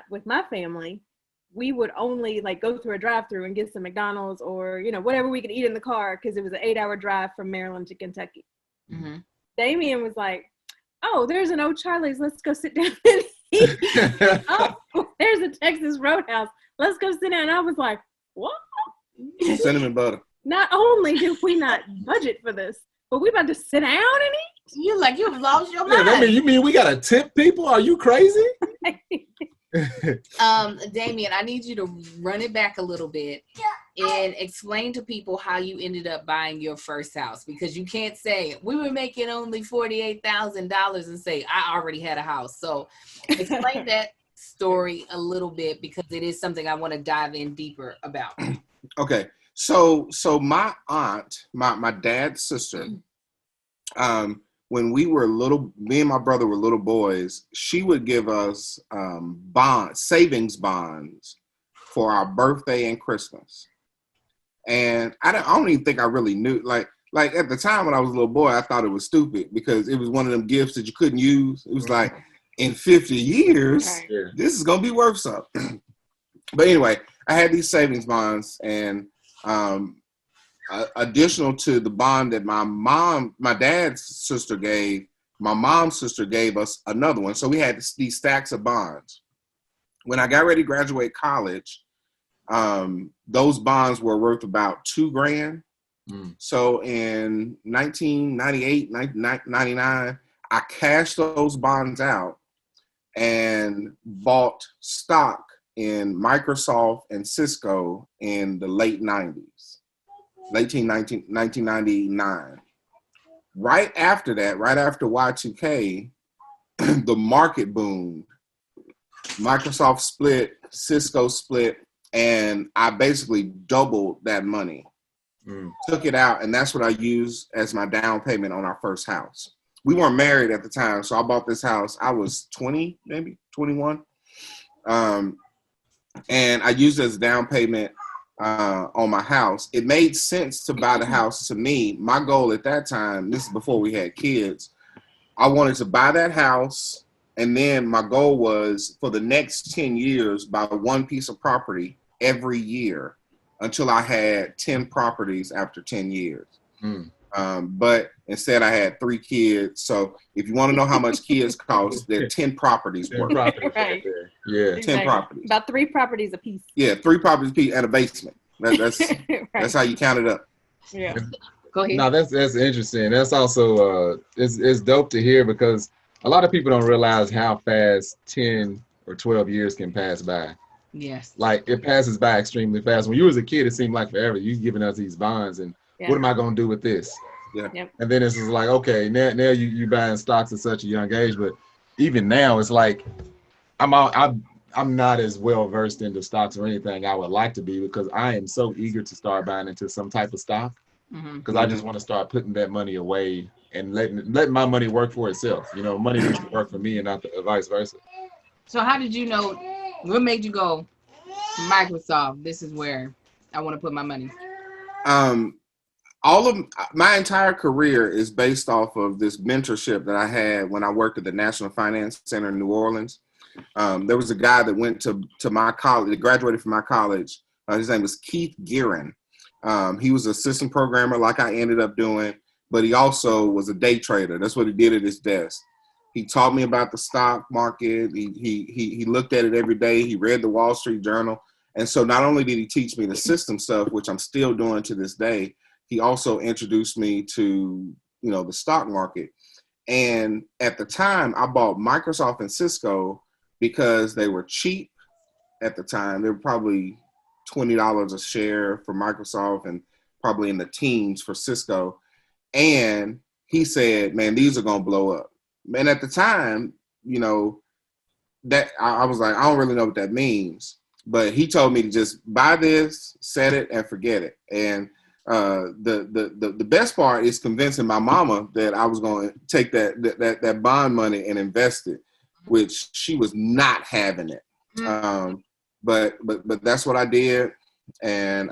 family, we would only like go through a drive-through and get some McDonald's or, you know, whatever we could eat in the car because it was an 8-hour drive from Maryland to Kentucky. Mm-hmm. Damien was like, oh, there's an old Charlie's. Let's go sit down and eat. Oh, there's a Texas Roadhouse. Let's go sit down. And I was like, what? Cinnamon butter. Not only did we not budget for this, but we about to sit down and eat? You've lost your mind. I mean, you mean we got to tip people? Are you crazy? Damien, I need you to run it back a little bit and explain to people how you ended up buying your first house, because you can't say we were making only $48,000 and say I already had a house. So explain that story a little bit because it is something I want to dive in deeper about. Okay, so my aunt, my dad's sister, when we were little, me and my brother were little boys, she would give us savings bonds for our birthday and Christmas. And I don't even think I really knew, like at the time when I was a little boy, I thought it was stupid because it was one of them gifts that you couldn't use. It was like, in 50 years, this is going to be worth something. But anyway, I had these savings bonds, and additional to the bond that my dad's sister gave, my mom's sister gave us another one. So we had these stacks of bonds. When I got ready to graduate college, those bonds were worth about $2,000. So in 1998, 1999, I cashed those bonds out and bought stock in Microsoft and Cisco in the late 90s. 1999. Right after that, right after Y2K, the market boomed. Microsoft split, Cisco split, and I basically doubled that money. Took it out, and that's what I used as my down payment on our first house. We weren't married at the time, so I bought this house. I was 20, maybe 21. And I used it as a down payment. on my house. It made sense to buy the house to me. My goal at that time, this is before we had kids, I wanted to buy that house, and then my goal was for the next 10 years, buy one piece of property every year until I had 10 properties after 10 years. But instead I had 3 kids. So if you want to know how much kids cost, there are 10 properties worth. Right. Yeah. 10 properties. About 3 properties a piece. Yeah, 3 properties a piece and a basement. That's Right. that's how you count it up. Yeah. Go ahead. No, that's interesting. That's also it's dope to hear, because a lot of people don't realize how fast 10 or 12 years can pass by. Yes. Like, it passes by extremely fast. When you was a kid, it seemed like forever. You giving us these bonds, and what am I gonna do with this? Yeah. Yep. And then it's just like, okay, now you buying stocks at such a young age, but even now it's like I'm not as well versed into stocks or anything I would like to be, because I am so eager to start buying into some type of stock, because I just want to start putting that money away and letting my money work for itself. You know, money needs to work for me and not the vice versa. So how did you know, what made you go, Microsoft, this is where I want to put my money? All of my entire career is based off of this mentorship that I had when I worked at the National Finance Center in New Orleans. There was a guy that went to my college, that graduated from my college. His name was Keith Guerin. He was an assistant programmer like I ended up doing, but he also was a day trader. That's what he did at his desk. He taught me about the stock market. He looked at it every day. He read the Wall Street Journal. And so not only did he teach me the system stuff, which I'm still doing to this day, he also introduced me to, the stock market. And at the time, I bought Microsoft and Cisco because they were cheap at the time. They were probably $20 a share for Microsoft and probably in the teens for Cisco. And he said, man, these are going to blow up. And at the time, that I was like, I don't really know what that means. But he told me to just buy this, set it, and forget it. And the best part is convincing my mama that I was going to take that bond money and invest it, which she was not having it. But that's what I did, and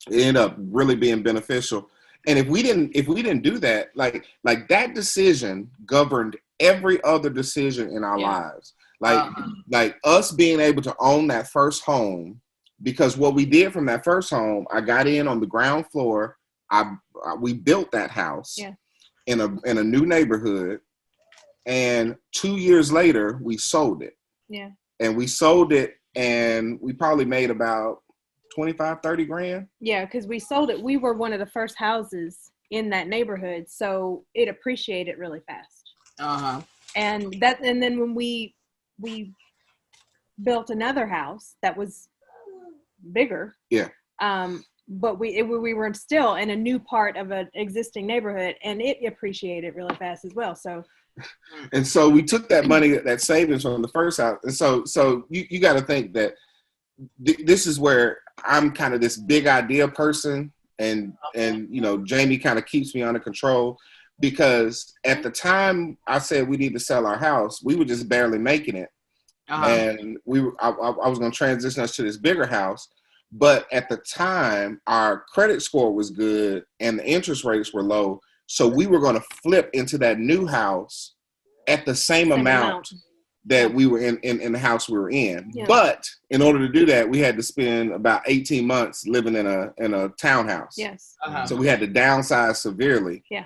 it ended up really being beneficial. And if we didn't do that, like that decision governed every other decision in our lives. Like us being able to own that first home, because what we did from that first home, I got in on the ground floor. We built that house in a new neighborhood, and 2 years later we sold it. Yeah. And we sold it, and we probably made about 25, 30 grand. Yeah, because we sold it. We were one of the first houses in that neighborhood, so it appreciated really fast. And then when we built another house that was bigger. Yeah. But we were still in a new part of an existing neighborhood, and it appreciated really fast as well. So. And so we took that money, that savings from the first house. And so you got to think that this is where I'm kind of this big idea person, and Jamie kind of keeps me under control, because at the time I said we need to sell our house, we were just barely making it. And I was going to transition us to this bigger house. But at the time, our credit score was good and the interest rates were low. So we were going to flip into that new house at the same amount that we were in the house we were in. Yeah. But in order to do that, we had to spend about 18 months living in a townhouse. Yes. So we had to downsize severely. Yeah.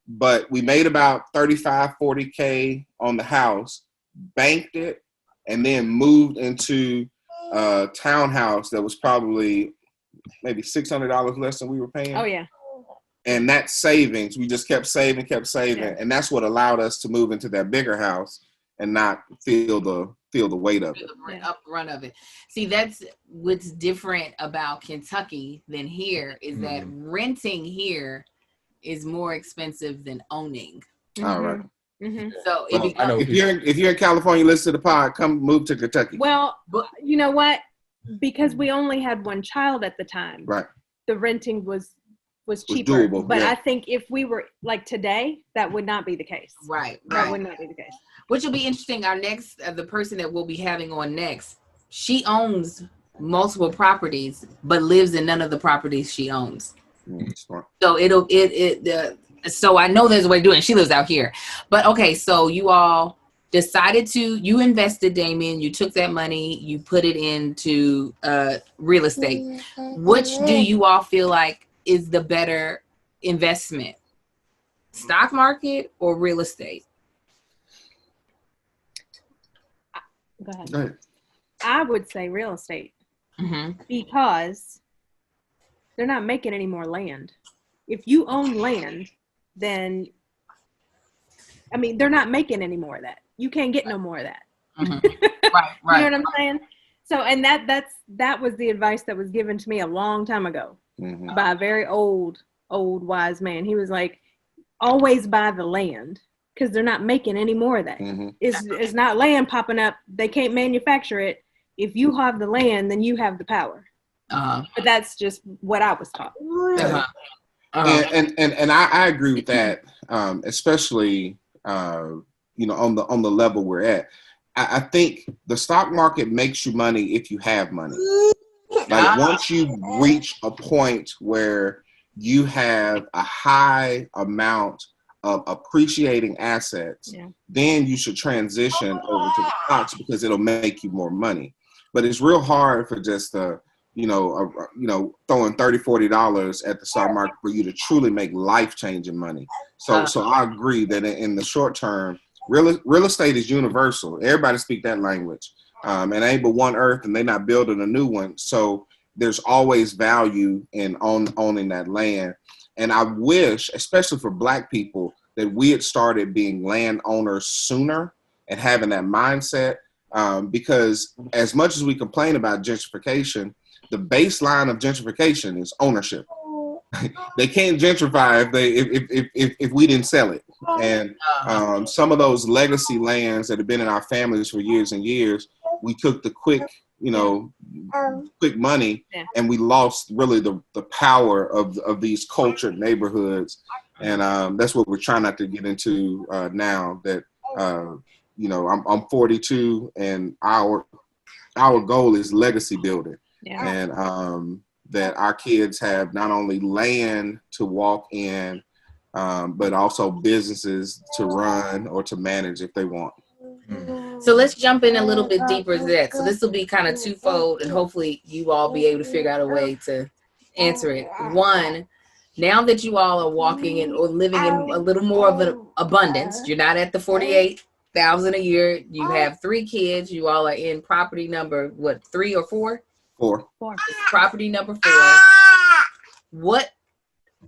But we made about 35, 40K on the house, banked it, and then moved into a townhouse that was probably maybe $600 less than we were paying. Oh, yeah. And that savings, we just kept saving. Yeah. And that's what allowed us to move into that bigger house and not feel the weight of it. The upfront of it. See, that's what's different about Kentucky than here, is that renting here is more expensive than owning. All right. Mm-hmm. So if you're in California, listen to the pod, come move to Kentucky. Well, you know what? Because we only had one child at the time. Right. The renting was cheaper. Doable, but I think if we were like today, that would not be the case. Right. That would not be the case. Which will be interesting. Our next, the person that we'll be having on next, she owns multiple properties, but lives in none of the properties she owns. Smart. So so I know there's a way to do it. And she lives out here, but okay. So you all decided you invested, Damien. You took that money, you put it into real estate. Which do you all feel like is the better investment? Stock market or real estate? Go ahead. Go ahead. I would say real estate because they're not making any more land. If you own land, then they're not making any more of that. You can't get no more of that. Right. You know what I'm saying? So, and that was the advice that was given to me a long time ago by a very old wise man. He was like, always buy the land because they're not making any more of that. It's not land popping up. They can't manufacture it. If you have the land, then you have the power. But that's just what I was taught. And I agree with that, especially on the level we're at. I think the stock market makes you money if you have money. Like once you reach a point where you have a high amount of appreciating assets, then you should transition over to the stocks because it'll make you more money. But it's real hard for just throwing $30, $40 at the stock market for you to truly make life-changing money. So I agree that in the short term, real estate is universal. Everybody speak that language. And ain't but one earth, and they're not building a new one. So there's always value in owning that land. And I wish, especially for Black people, that we had started being landowners sooner and having that mindset. Because as much as we complain about gentrification, the baseline of gentrification is ownership. They can't gentrify if we didn't sell it. And some of those legacy lands that have been in our families for years and years, we took the quick money, and we lost really the power of these cultured neighborhoods. And that's what we're trying not to get into now that I'm 42, and our goal is legacy building. And that our kids have not only land to walk in, but also businesses to run or to manage if they want. So let's jump in a little bit deeper into that. So this will be kind of twofold, and hopefully you all be able to figure out a way to answer it. One, now that you all are walking in or living in a little more of an abundance, you're not at the 48,000 a year. You have 3 kids. You all are in property number 3 or 4? 4. Property number 4. What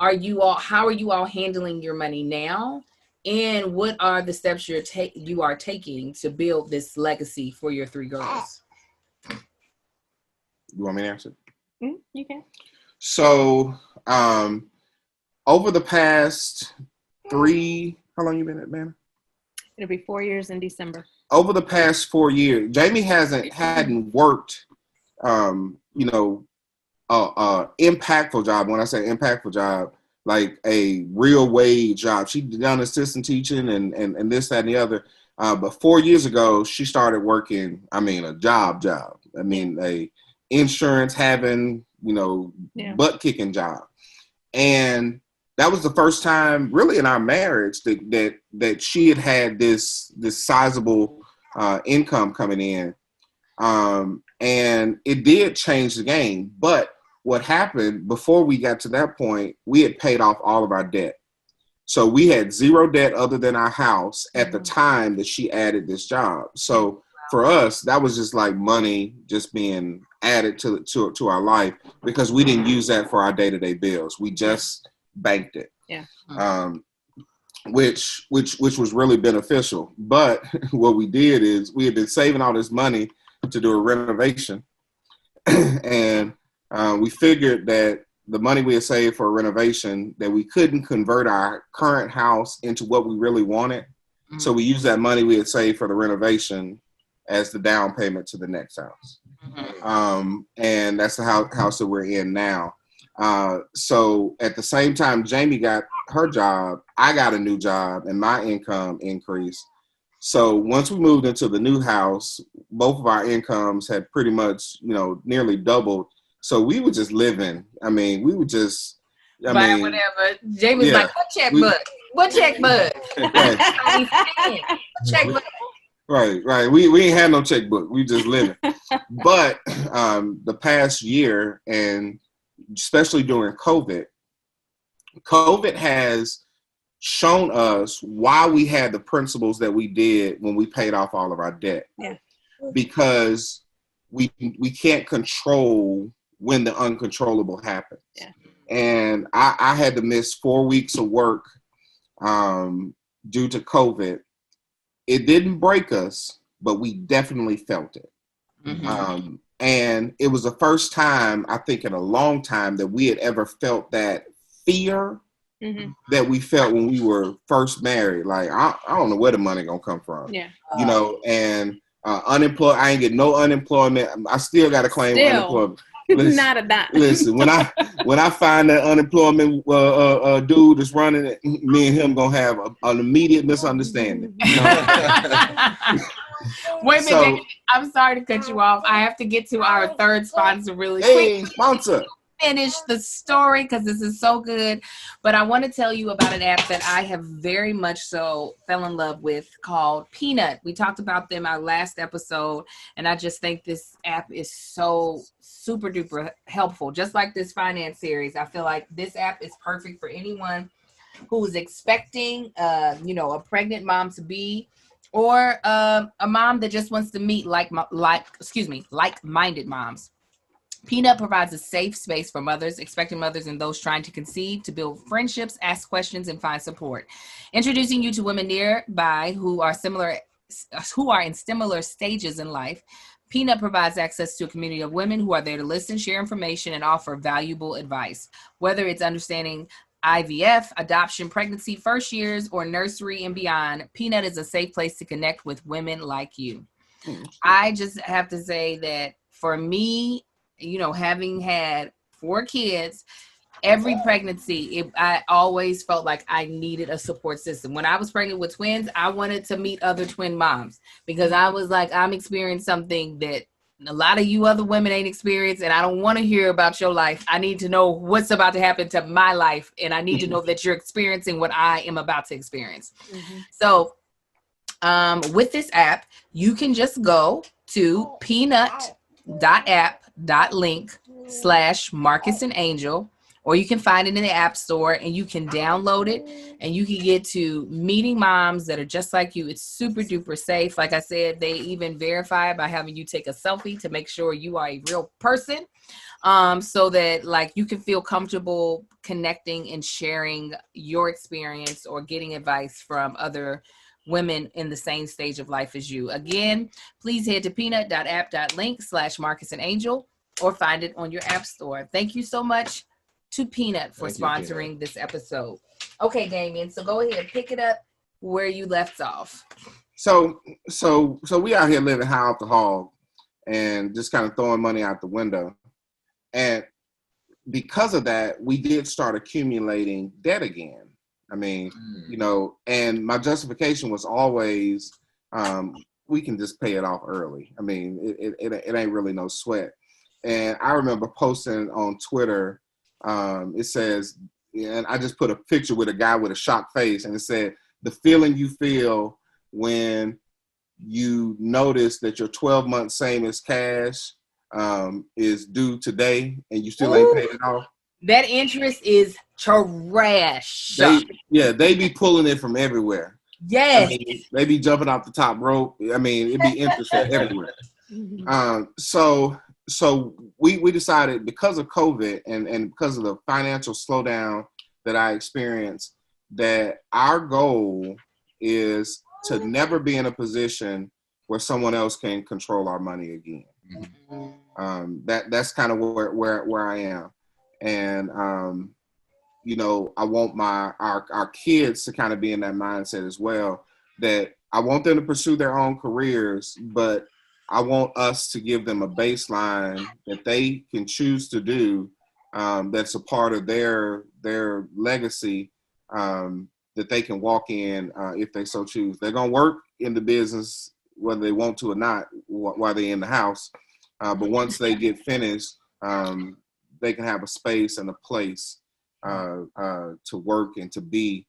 are you all? How are you all handling your money now? And what are the steps you are taking to build this legacy for your 3 girls? You want me to answer? You can. So, over the past 3, how long you been at Banner? It'll be 4 years in December. Over the past 4 years, Jamie hadn't worked, impactful job. When I say impactful job, like a real wage job. She'd done assistant teaching and this, that, and the other. But 4 years ago, she started working, a job. A insurance having, butt kicking job. And that was the first time really in our marriage that she had this sizable income coming in. And it did change the game. But what happened before we got to that point, we had paid off all of our debt. So we had 0 debt other than our house at the time that she added this job. So for us, that was just like money just being added to our life because we didn't use that for our day-to-day bills. We just banked it. Yeah. Which was really beneficial. But what we did is we had been saving all this money to do a renovation. And we figured that the money we had saved for a renovation, that we couldn't convert our current house into what we really wanted. Mm-hmm. So we used that money we had saved for the renovation as the down payment to the next house. Mm-hmm. And that's the house that we're in now. So at the same time Jamie got her job, I got a new job and my income increased. So once we moved into the new house, both of our incomes had pretty much, nearly doubled. So we were just living. I mean, we would just, buy whatever. Jay was like, what checkbook? What checkbook? Checkbook. Right. We ain't had no checkbook. We just living. But the past year, and especially during COVID has shown us why we had the principles that we did when we paid off all of our debt. Yeah. Because we can't control when the uncontrollable happens. Yeah. And I had to miss 4 weeks of work due to COVID. It didn't break us, but we definitely felt it. Mm-hmm. And it was the first time, I think, in a long time that we had ever felt that fear that we felt when we were first married. Like, I don't know where the money gonna come from. Yeah. And unemployed, I ain't get no unemployment. I still got to claim unemployment. Listen, not a dime. Listen, when I find that unemployment dude that's running it, me and him gonna have an immediate misunderstanding. Wait a minute, David, I'm sorry to cut you off. I have to get to our third sponsor really quick. Hey, sponsor. Finish the story because this is so good. But I want to tell you about an app that I have very much so fell in love with called Peanut. We talked about them our last episode, and I just think this app is so super duper helpful. Just like this finance series, I feel like this app is perfect for anyone who's expecting a pregnant mom to be, or a mom that just wants to meet like-minded moms. Peanut provides a safe space for mothers, expecting mothers, and those trying to conceive to build friendships, ask questions, and find support. Introducing you to women nearby who are in similar stages in life. Peanut provides access to a community of women who are there to listen, share information, and offer valuable advice. Whether it's understanding IVF, adoption, pregnancy, first years, or nursery and beyond, Peanut is a safe place to connect with women like you. I just have to say that for me, having had 4 kids, every pregnancy, I always felt like I needed a support system. When I was pregnant with twins, I wanted to meet other twin moms because I was like, I'm experiencing something that a lot of you other women ain't experienced, and I don't want to hear about your life. I need to know what's about to happen to my life, and I need to know that you're experiencing what I am about to experience. So with this app, you can just go to peanut.app.link/Marcus and Angel, or you can find it in the App Store and you can download it and you can get to meeting moms that are just like you. It's super duper safe. Like I said, they even verify by having you take a selfie to make sure you are a real person, so that like you can feel comfortable connecting and sharing your experience or getting advice from other women in the same stage of life as you. Again, please head to peanut.app.link/Marcus and Angel or find it on your App Store. Thank you so much to Peanut for sponsoring this episode. Okay, Damien, so go ahead, pick it up where you left off. So we out here living high off the hog and just kind of throwing money out the window. And because of that, we did start accumulating debt again. I mean, and my justification was always, we can just pay it off early. I mean, it ain't really no sweat. And I remember posting on Twitter, it says, and I just put a picture with a guy with a shocked face, and it said, the feeling you feel when you notice that your 12-month savings cash is due today and you still ain't paid it off. That interest is trash. They be pulling it from everywhere. Yes. I mean, they be jumping off the top rope. I mean, it be interest everywhere. So we decided, because of COVID and because of the financial slowdown that I experienced, that our goal is to never be in a position where someone else can control our money again. That's kind of where I am. And, I want our kids to kind of be in that mindset as well, that I want them to pursue their own careers, but I want us to give them a baseline that they can choose to do, that's a part of their legacy, that they can walk in if they so choose. They're going to work in the business, whether they want to or not, while they're in the house. But once they get finished, they can have a space and a place to work and to be.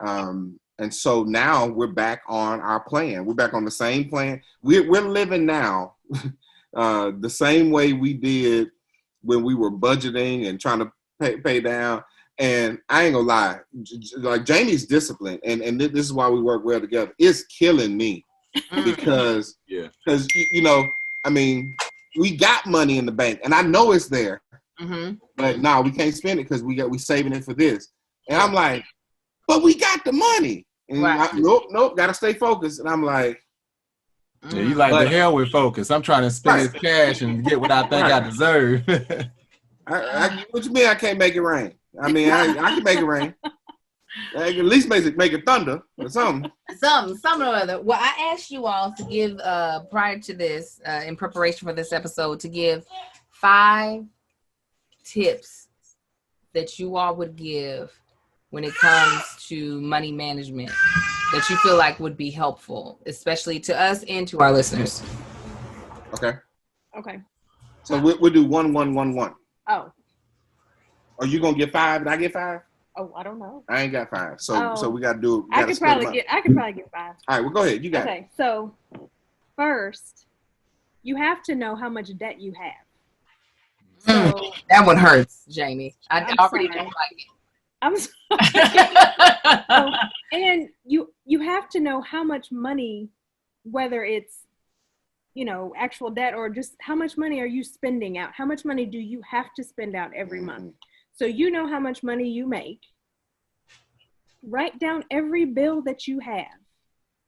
And so now we're back on our plan. We're back on the same plan. We're living now the same way we did when we were budgeting and trying to pay down. And I ain't gonna lie, like Jamie's discipline, and this is why we work well together. It's killing me because you know, I mean, we got money in the bank, and I know it's there, but no, we can't spend it because we saving it for this. And I'm like, but we got the money, and nope, gotta stay focused. And I'm like, yeah, you like the hell with focus. I'm trying to spend this cash and get what I think I deserve. What you mean I can't make it rain? I mean, I can make it rain. I can at least make it thunder or something. Something or other. Well, I asked you all to give, prior to this, in preparation for this episode, to give 5 tips that you all would give when it comes to money management that you feel like would be helpful, especially to us and to our listeners. Okay. So we'll do 1, 1, 1, 1. Oh. Are you gonna get 5 and I get 5? Oh, I don't know. I ain't got 5, so we gotta do. I could probably get 5. All right, well, go ahead. You got it. Okay, so first, you have to know how much debt you have. So that one hurts, Jamie. I already don't like it. I'm sorry. And you have to know how much money, whether it's, you know, actual debt or just how much money are you spending out? How much money do you have to spend out every month? So you know how much money you make. Write down every bill that you have.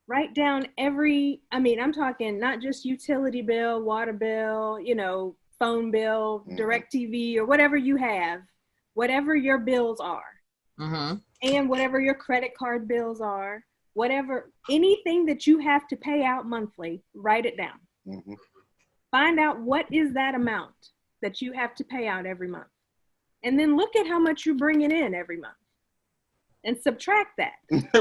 Write down I'm talking not just utility bill, water bill, you know, phone bill, DirecTV, or whatever you have, whatever your bills are. And whatever your credit card bills are, anything that you have to pay out monthly, write it down. Find out what is that amount that you have to pay out every month. And then look at how much you're bringing in every month and subtract that.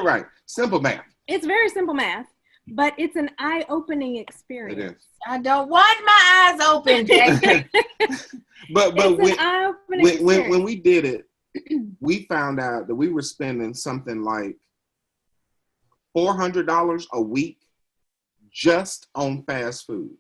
Right. Simple math. It's very simple math, but it's an eye-opening experience. It is. I don't want my eyes open, Jackie. but it's an eye-opening experience. When we did it, we found out that we were spending something like $400 a week just on fast food.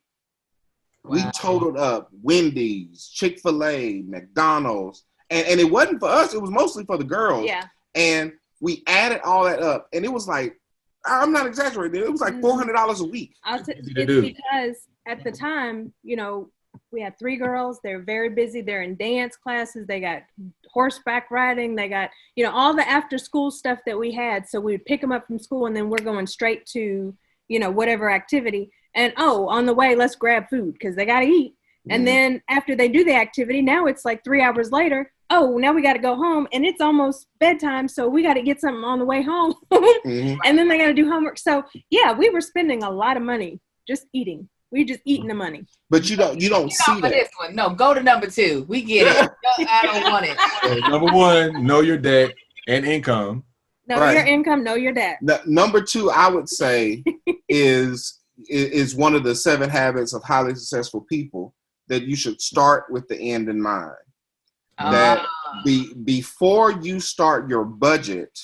Wow. We totaled up Wendy's, Chick-fil-A, McDonald's, and it wasn't for us. It was mostly for the girls. Yeah. And we added all that up, and it was like, I'm not exaggerating, it was like $400 a week. It's because at the time, you know, we had 3 girls. They're very busy. They're in dance classes. They got horseback riding. They got, you know, all the after school stuff that we had. So we would pick them up from school and then we're going straight to, you know, whatever activity. And, on the way, let's grab food because they got to eat. And then after they do the activity, now it's like 3 hours later. Now we got to go home and it's almost bedtime. So we got to get something on the way home. And then they got to do homework. So yeah, we were spending a lot of money just eating. We just eating the money. But you don't see that. This one. No, go to number 2. We get it. No, I don't want it. Number 1, know your debt and income. Know your income, know your debt. Number 2, I would say, is one of the 7 habits of highly successful people, that you should start with the end in mind. That before you start your budget,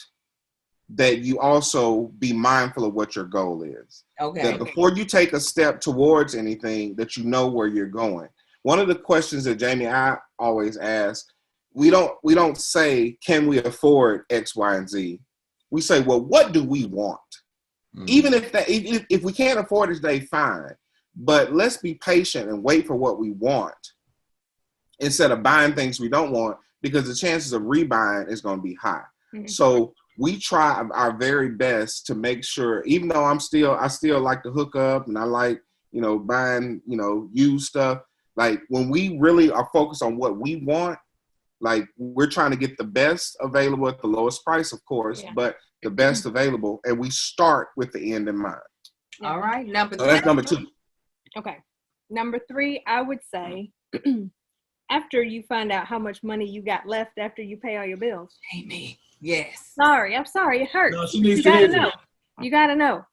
that you also be mindful of what your goal is. Okay. That before you take a step towards anything, that you know where you're going. One of the questions that Jamie I always ask, we don't say, can we afford X, Y, and Z? We say, well, what do we want? Even if we can't afford it today, fine. But let's be patient and wait for what we want instead of buying things we don't want, because the chances of rebuying is going to be high. So we try our very best to make sure, even though I still like to hook up and I like, you know, buying, you know, used stuff. Like when we really are focused on what we want, like we're trying to get the best available at the lowest price, of course, but the best available. And we start with the end in mind. All right. Number 2. So that's number 2. Okay. Number 3, I would say, after you find out how much money you got left after you pay all your bills. Amy. Yes. I'm sorry. It hurts. No, she needs you gotta know. You gotta know.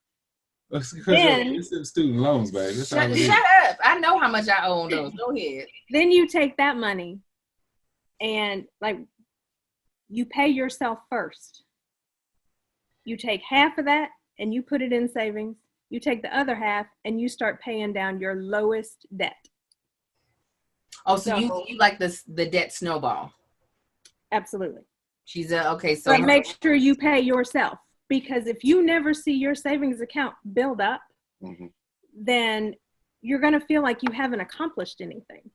Then it's student loans, baby. Shut up. I know how much I owe on those. Go ahead. Then you take that money and like you pay yourself first. You take half of that and you put it in savings. You take the other half and you start paying down your lowest debt. Oh, so you like the debt snowball? Absolutely. She's okay. So but make sure you pay yourself, because if you never see your savings account build up, then you're going to feel like you haven't accomplished anything.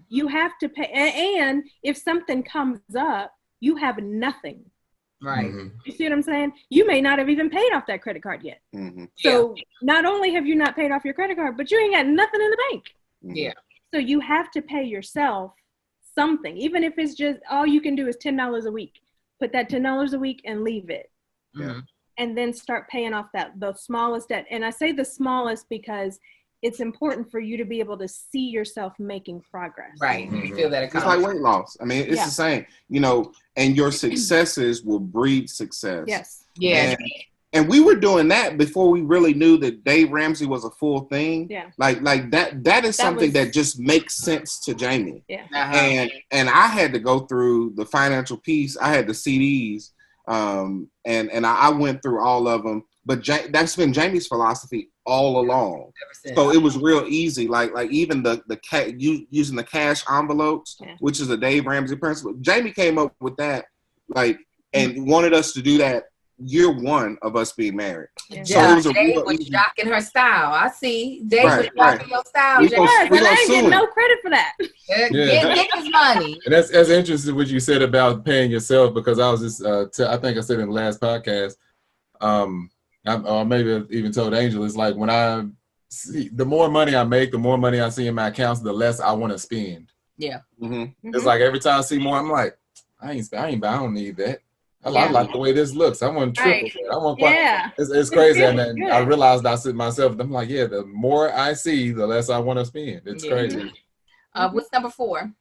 You have to pay, and if something comes up, you have nothing. Right. You see what I'm saying? You may not have even paid off that credit card yet. So not only have you not paid off your credit card, but you ain't got nothing in the bank. Yeah. So you have to pay yourself something, even if it's just all you can do is $10 a week. Put that $10 a week and leave it. And then start paying off the smallest debt. And I say the smallest because it's important for you to be able to see yourself making progress. Right. You feel that it's like weight loss. I mean, it's the same, you know, and your successes will breed success. Yes. Yeah. And we were doing that before we really knew that Dave Ramsey was a full thing. Yeah. Like that is something that just makes sense to Jamie. Yeah. And I had to go through the financial piece. I had the CDs. And I went through all of them, but that's been Jamie's philosophy all along. So it was real easy. Like even using the cash envelopes, which is a Dave Ramsey principle. Jamie came up with that, and wanted us to do that year one of us being married. So it was Dave was jocking her style. I see. Dave was jocking your style. And I ain't getting no credit for that. Get his money. And that's interesting what you said about paying yourself, because I was just I think I said in the last podcast, or maybe I even told Angel, it's like when I see the more money I make, the more money I see in my accounts, the less I want to spend. Yeah. It's like every time I see more, I'm like, I don't need that. I like the way this looks. I want triple that. I want it's crazy. And then I realized I said myself, I'm like, the more I see, the less I want to spend. It's crazy. What's number 4?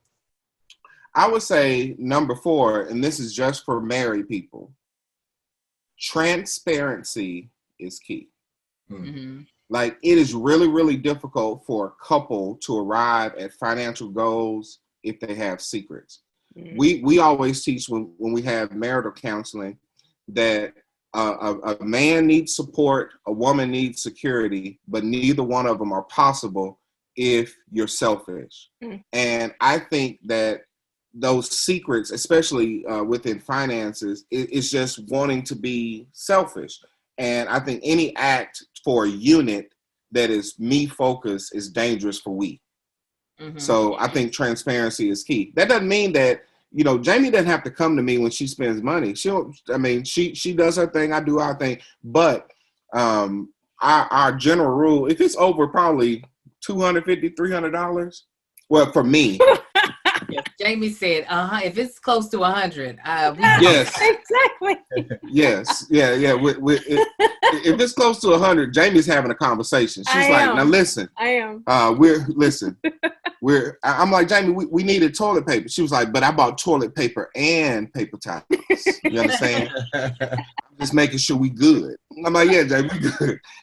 I would say number 4, and this is just for married people. Transparency is key. Like, it is really, really difficult for a couple to arrive at financial goals if they have secrets. We always teach when we have marital counseling that a man needs support, a woman needs security, but neither one of them are possible if you're selfish. And I think that those secrets, especially within finances, is just wanting to be selfish. And I think any act for a unit that is me focused is dangerous for we. So I think transparency is key. That doesn't mean that, you know, Jamie doesn't have to come to me when she spends money. She does her thing, I do our thing. But our general rule, if it's over probably $250, $300, well, for me. Jamie said, if it's close to 100, yes, exactly. Yes, yeah. If it's close to 100, Jamie's having a conversation. She's now listen. I am. I'm like, Jamie, we needed toilet paper. She was like, but I bought toilet paper and paper towels. You understand? Just making sure we good. I'm like, yeah, Jamie,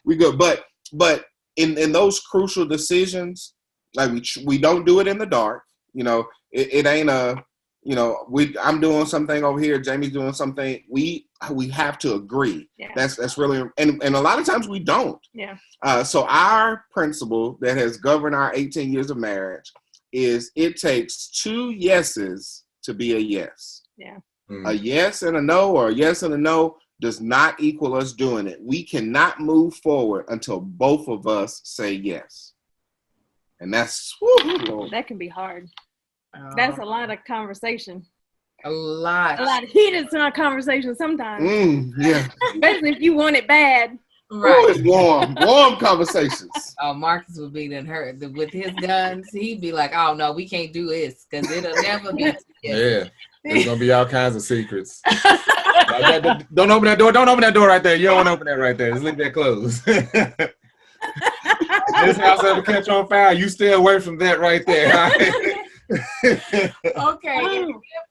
we good. But in those crucial decisions, like we don't do it in the dark. You know, it ain't I'm doing something over here, Jamie's doing something. We have to agree. Yeah. That's really, and a lot of times we don't. Yeah. So our principle that has governed our 18 years of marriage is it takes 2 yeses to be a yes. Yeah. A yes and a no, or a yes and a no does not equal us doing it. We cannot move forward until both of us say yes. And that's that can be hard. That's a lot of conversation. A lot of heated conversation sometimes. Yeah. Especially if you want it bad. Right. It's warm conversations. Oh, Marcus would be hurt with his guns. He'd be like, "Oh no, we can't do this because it'll never be." Yeah, there's gonna be all kinds of secrets. Don't open that door. Don't open that door right there. You don't want to open that right there. Just leave that closed. This house ever catch on fire, you stay away from that right there. Right? Okay,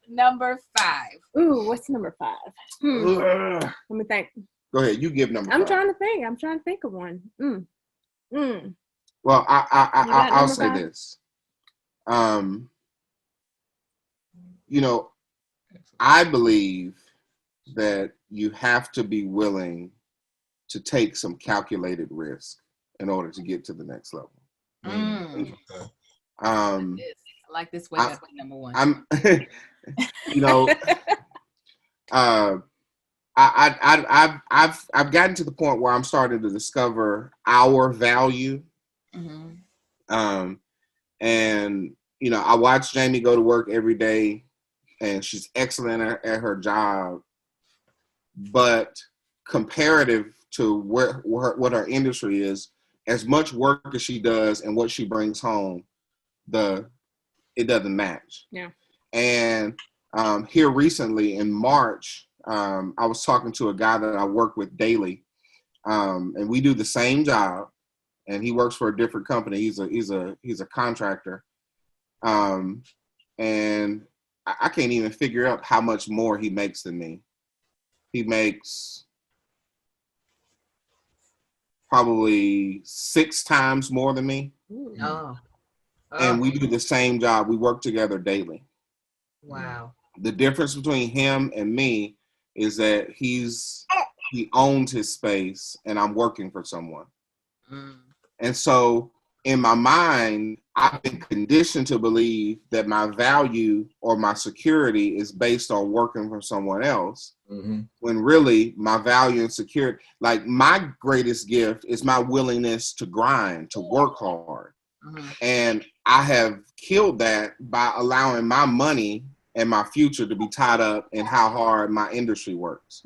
number 5. Ooh, what's number 5? Let me think. Go ahead. You give number 5. I'm trying to think of one. Well, I'll say 5? this. I believe that you have to be willing to take some calculated risk in order to get to the next level. I like this. Wake up number 1. I've gotten to the point where I'm starting to discover our value. And I watch Jamie go to work every day, and she's excellent at her job. But comparative to what her industry is, as much work as she does and what she brings home, it doesn't match. Yeah. And here recently in March, I was talking to a guy that I work with daily, and we do the same job, and he works for a different company. He's a contractor, and I can't even figure out how much more he makes than me. He makes probably 6 times more than me. And we do the same job. We work together daily. Wow. The difference between him and me is that he owns his space, and I'm working for someone. And so in my mind, I've been conditioned to believe that my value or my security is based on working for someone else, when really my value and security, like my greatest gift is my willingness to grind, to work hard. And I have killed that by allowing my money and my future to be tied up in how hard my industry works.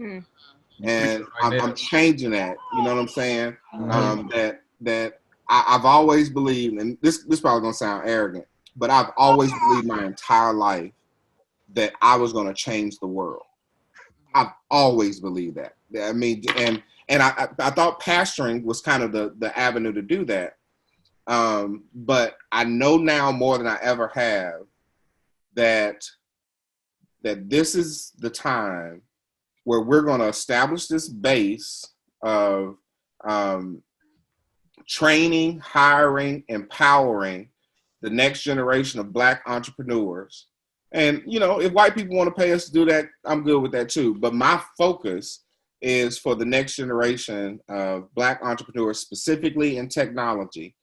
And I'm changing that, you know what I'm saying? That I've always believed, and this probably gonna sound arrogant, but I've always believed my entire life that I was gonna change the world. I've always believed that. I mean, and I thought pastoring was kind of the avenue to do that. But I know now more than I ever have that this is the time where we're going to establish this base of training, hiring, empowering the next generation of Black entrepreneurs. And, if white people want to pay us to do that, I'm good with that too. But my focus is for the next generation of Black entrepreneurs, specifically in technology,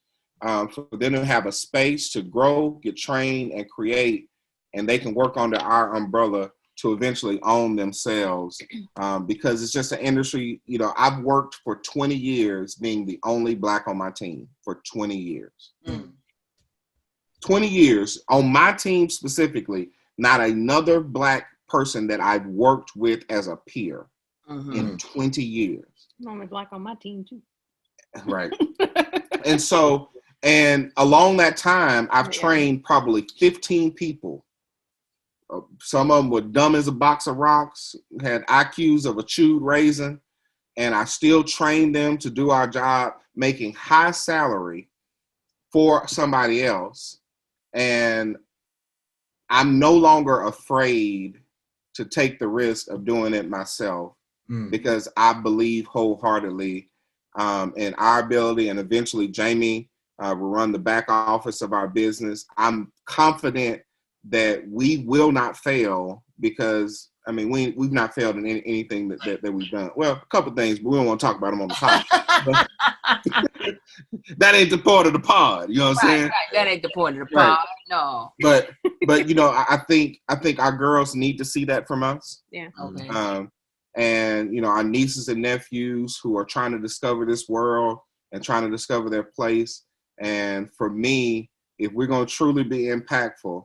for them to have a space to grow, get trained, and create, and they can work under our umbrella to eventually own themselves, because it's just an industry. I've worked for 20 years being the only Black on my team for 20 years. 20 years on my team specifically, not another Black person that I've worked with as a peer in 20 years. I'm only Black on my team too. Right. And along that time, I've trained probably 15 people. Some of them were dumb as a box of rocks, had IQs of a chewed raisin, and I still trained them to do our job, making high salary for somebody else. And I'm no longer afraid to take the risk of doing it myself, because I believe wholeheartedly in our ability, and eventually Jamie will run the back office of our business. I'm confident that we will not fail, because we've not failed in anything that we've done. Well, a couple of things, but we don't want to talk about them on the pod. That ain't the point of the pod. You know what I'm saying? Right. That ain't the point of the pod. Right. No. But I think our girls need to see that from us. Yeah. Okay. And our nieces and nephews who are trying to discover this world and trying to discover their place. And for me, if we're going to truly be impactful,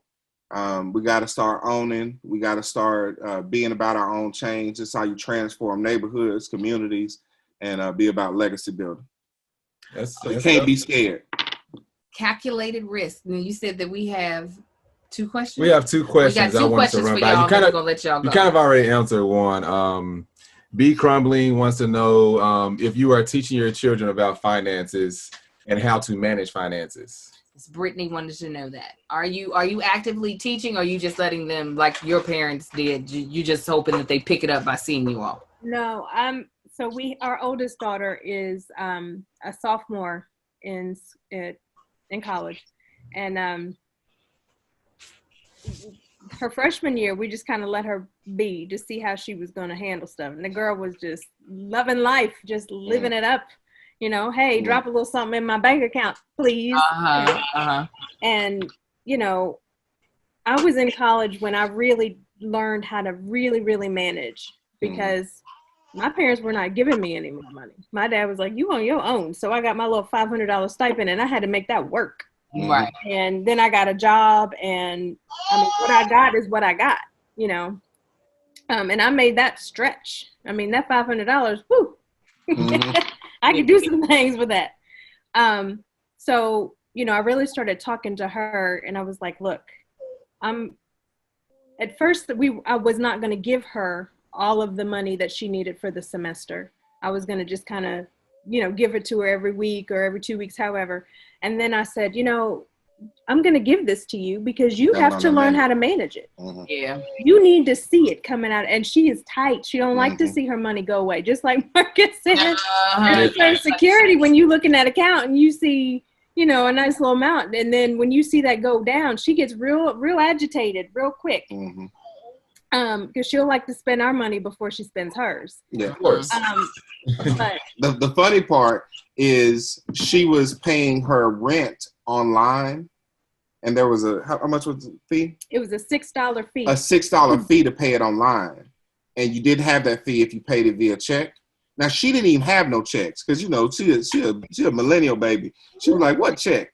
we got to start owning. We got to start being about our own change. It's how you transform neighborhoods, communities, and be about legacy building. You can't be scared. Calculated risk. And you said that we have 2 questions. We have 2 questions. We got 2 questions for y'all. You kind of already answered one. B. Crumbling wants to know if you are teaching your children about finances and how to manage finances. Brittany wanted to know that. Are you actively teaching, or are you just letting them, like your parents did, you just hoping that they pick it up by seeing you all? No, So our oldest daughter is a sophomore in college, and her freshman year, we just kind of let her be to see how she was going to handle stuff. And the girl was just loving life, just living it up. You know, hey, drop a little something in my bank account, please. And, you know, I was in college when I really learned how to really, really manage, because my parents were not giving me any more money. My dad was like, you on your own. So I got my little $500 stipend, and I had to make that work. Right. And then I got a job, and I mean, what I got is what I got, you know. And I made that stretch. I mean, that $500, whoo, I could do some things with that. So, you know, I really started talking to her, and I was like, look, at first I was not going to give her all of the money that she needed for the semester. I was going to just kind of, you know, give it to her every week or every 2 weeks, however. And then I said, you know, I'm going to give this to you because you have to learn how to manage it. Yeah. You need to see it coming out. And she is tight. She don't like to see her money go away. Just like Marcus said, there's a certain security when you look in that account and you see, you know, a nice little amount. And then when you see that go down, she gets real agitated real quick. Because she'll like to spend our money before she spends hers. Yeah, of course. But the funny part is she was paying her rent online, and there was how much was the fee? It was a $6 fee. A $6 fee to pay it online, and you didn't have that fee if you paid it via check. Now she didn't even have no checks because you know she a millennial baby. She was like, "What check?"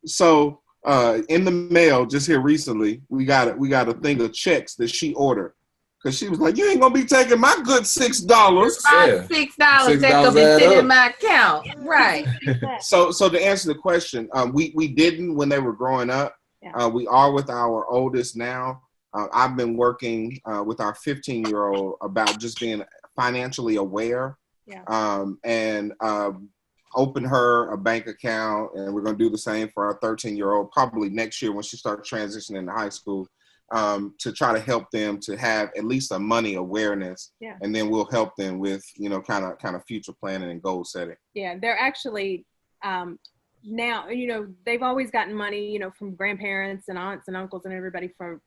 So in the mail just here recently, we got a thing of checks that she ordered. Because she was like, you ain't going to be taking my good $6. My $6 that's going to be sitting in my account. Right. So to answer the question, we didn't when they were growing up. Yeah. We are with our oldest now. I've been working with our 15-year-old about just being financially aware. Yeah. And open her a bank account. And we're going to do the same for our 13-year-old probably next year when she starts transitioning to high school. To try to help them to have at least a money awareness, and then we'll help them with, you know, kind of future planning and goal setting. Yeah, they're actually now, you know, they've always gotten money, you know, from grandparents and aunts and uncles and everybody for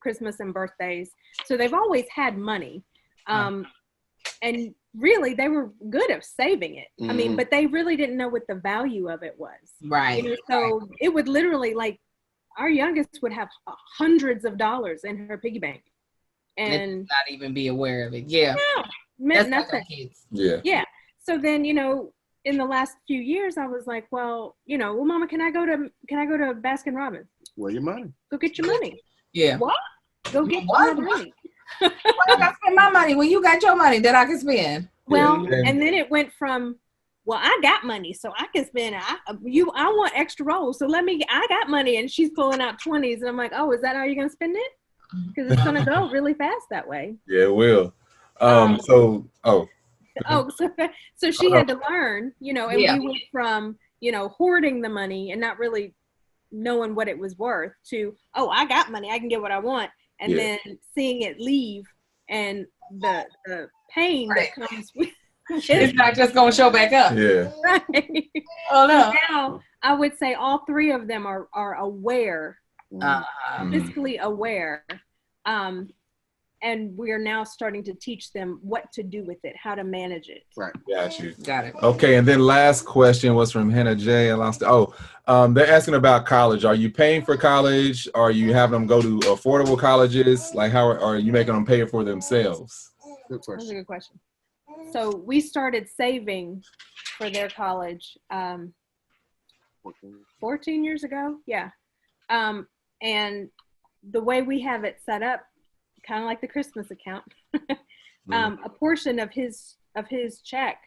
Christmas and birthdays. So they've always had money, and really they were good at saving it. I mean, but they really didn't know what the value of it was. Right. You know, so it would literally like. Our youngest would have hundreds of dollars in her piggy bank, and not even be aware of it. Yeah, no, meant nothing. Kids. Yeah. So then, you know, in the last few years, I was like, well, you know, well, Mama, can I go to Baskin Robbins? Where your money? Go get your money. Yeah. What? Go get your money. Why did I spend my money when you got your money that I can spend? Well, and then it went from. Well, I got money, so I can spend. I want extra rolls, so I got money, and she's pulling out 20s, and I'm like, oh, is that how you're gonna spend it? Because it's gonna go really fast that way. Yeah, it will. So she had to learn, you know, and we went from, you know, hoarding the money and not really knowing what it was worth to, oh, I got money, I can get what I want, and then seeing it leave and the pain that comes with. It's not just going to show back up. Yeah. Right. Oh, no. So now, I would say all three of them are aware, fiscally aware. And we are now starting to teach them what to do with it, how to manage it. Right. Got you. Got it. Okay. And then last question was from Hannah J. They're asking about college. Are you paying for college? Are you having them go to affordable colleges? Like, how are you making them pay for themselves? Good question. That's a good question. So we started saving for their college 14 years ago. Yeah. And the way we have it set up, kind of like the Christmas account, a portion of his check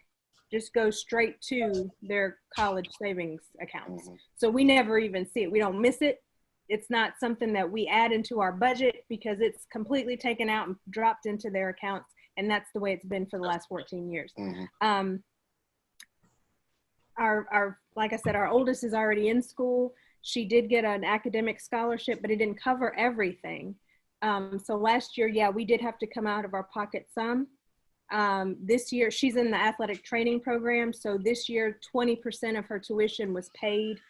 just goes straight to their college savings accounts. So we never even see it. We don't miss it. It's not something that we add into our budget because it's completely taken out and dropped into their accounts. And that's the way it's been for the last 14 years. Our like I said, our oldest is already in school. She did get an academic scholarship, but it didn't cover everything. So last year, we did have to come out of our pocket some. This year, she's in the athletic training program. So this year, 20% of her tuition was paid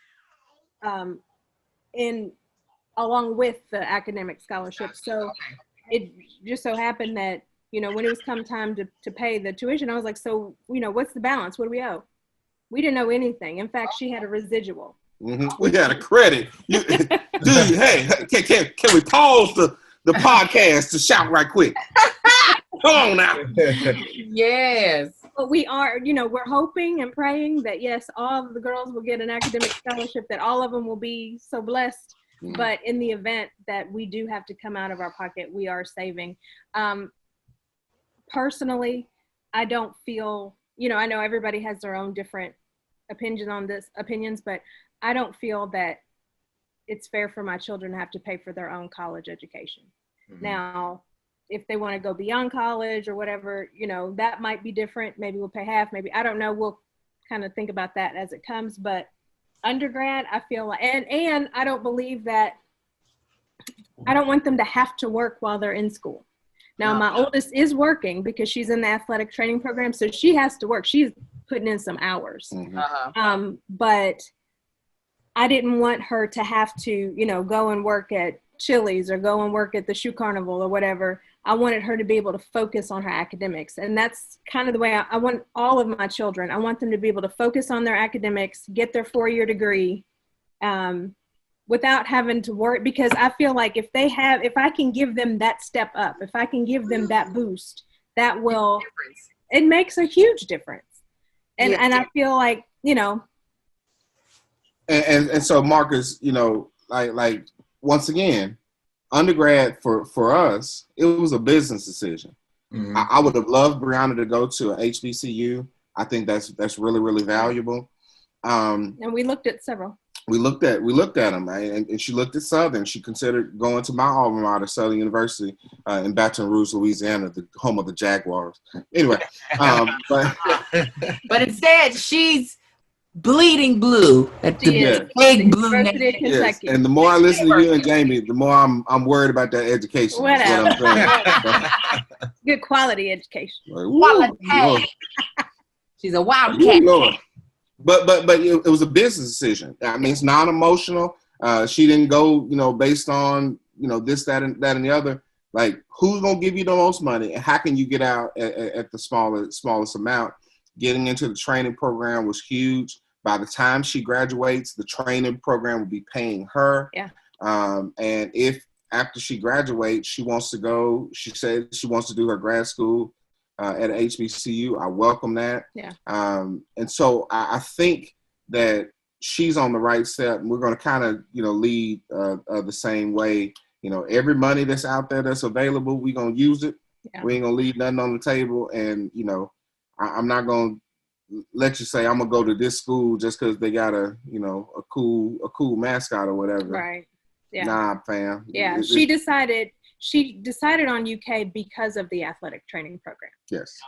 along with the academic scholarship. So it just so happened that, you know, when it was come time to pay the tuition, I was like, so, you know, what's the balance? What do we owe? We didn't owe anything. In fact, she had a residual. Mm-hmm. We got a credit. Dude, hey, can we pause the podcast to shout right quick? Come on now. Yes. But we are, you know, we're hoping and praying that, yes, all of the girls will get an academic scholarship, that all of them will be so blessed. Mm-hmm. But in the event that we do have to come out of our pocket, we are saving. Personally, I don't feel, you know, I know everybody has their own different opinions, but I don't feel that it's fair for my children to have to pay for their own college education. Mm-hmm. Now, if they want to go beyond college or whatever, you know, that might be different. Maybe we'll pay half, maybe, I don't know. We'll kind of think about that as it comes. But undergrad, I feel like, and I don't believe that, I don't want them to have to work while they're in school. Now, my oldest is working because she's in the athletic training program, so she has to work. She's putting in some hours. Mm-hmm. But I didn't want her to have to, you know, go and work at Chili's or go and work at the shoe carnival or whatever. I wanted her to be able to focus on her academics. And that's kind of the way I want all of my children. I want them to be able to focus on their academics, get their 4-year degree, without having to work, because I feel like if I can give them that step up, if I can give them that boost, it makes a huge difference. And I feel like, you know. And so Marcus, you know, like once again, undergrad for us, it was a business decision. Mm-hmm. I would have loved Brianna to go to an HBCU. I think that's really, really valuable. And we looked at several. We looked at them, right? And she looked at Southern. She considered going to my alma mater, Southern University, in Baton Rouge, Louisiana, the home of the Jaguars. Anyway, but instead she's bleeding blue at the big blue University of Kentucky. Yes. And the more I listen to you and Jamie, the more I'm worried about that education. Whatever. Good quality education. Quality. She's a wildcat. But it was a business decision. I mean, it's non-emotional. She didn't go, you know, based on, you know, this, that, and the other. Like, who's gonna give you the most money, and how can you get out at the smallest amount? Getting into the training program was huge. By the time she graduates, the training program will be paying her. Yeah. And if after she graduates, she wants to go, she said she wants to do her grad school at HBCU, I welcome that. Yeah. And so I think that she's on the right step, and we're going to kind of, you know, lead the same way. You know, every money that's out there that's available, we're going to use it. Yeah. We ain't going to leave nothing on the table. And, you know, I'm not going to let you say I'm going to go to this school just because they got a cool mascot or whatever. Right. Yeah. Nah, fam. Yeah. She decided on UK because of the athletic training program. Yes.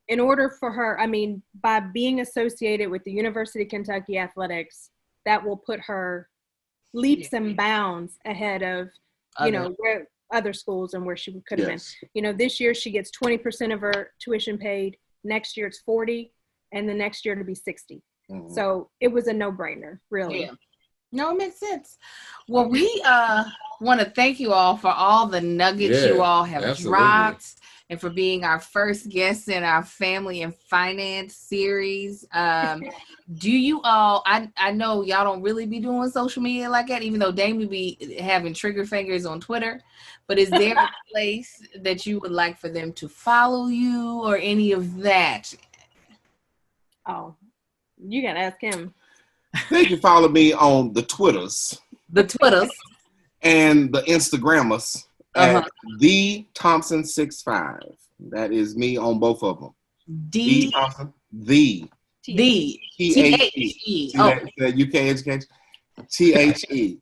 In order for her, I mean, by being associated with the University of Kentucky athletics, that will put her leaps and bounds ahead of, you know, where other schools and where she could have been. You know, this year she gets 20% of her tuition paid. Next year it's 40, and the next year it'll be 60. Mm-hmm. So it was a no-brainer, really. Yeah. No, it makes sense. Well, we want to thank you all for all the nuggets you all have dropped, and for being our first guests in our family and finance series. Do you all, I know y'all don't really be doing social media like that, even though Damien be having trigger fingers on Twitter, but is there a place that you would like for them to follow you or any of that? Oh, you got to ask him. They can follow me on the Twitters. And the Instagrammers at the Thompson65. That is me on both of them. The Thompson. The T-H-E. UK education. T-H-E.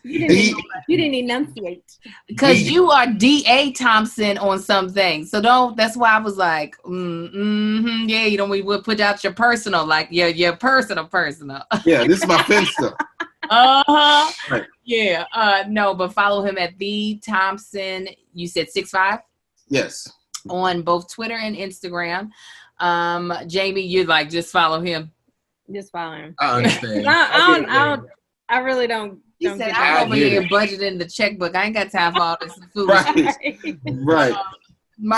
You didn't enunciate. Because you are D.A. Thompson on some things. So that's why I was like, yeah, you know, we would put out your personal, like your personal. Yeah, this is my Finsta. Right. Yeah. No, but follow him at the Thompson. You said 6'5"? Yes. on both Twitter and Instagram. Jamie, you like just follow him. Just follow him. I understand. I really don't. He said, I'm over here budgeting the checkbook. I ain't got time for all this food. Right.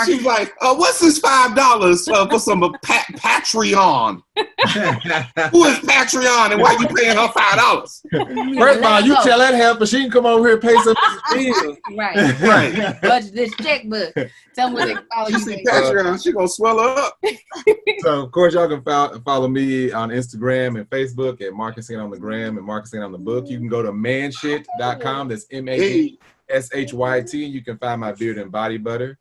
She's like, what's this $5 for some Patreon? Who is Patreon and why you paying her $5? First of all, you tell that helper she can come over here and pay some bills. Right. Budget this checkbook. Tell me what they follow you. See Patreon, she gonna swell up. So, of course, y'all can follow me on Instagram and Facebook at Marcusing on the Gram and Marcusing on the Book. You can go to manshit.com. That's MANSHYT. You can find my beard and body butter.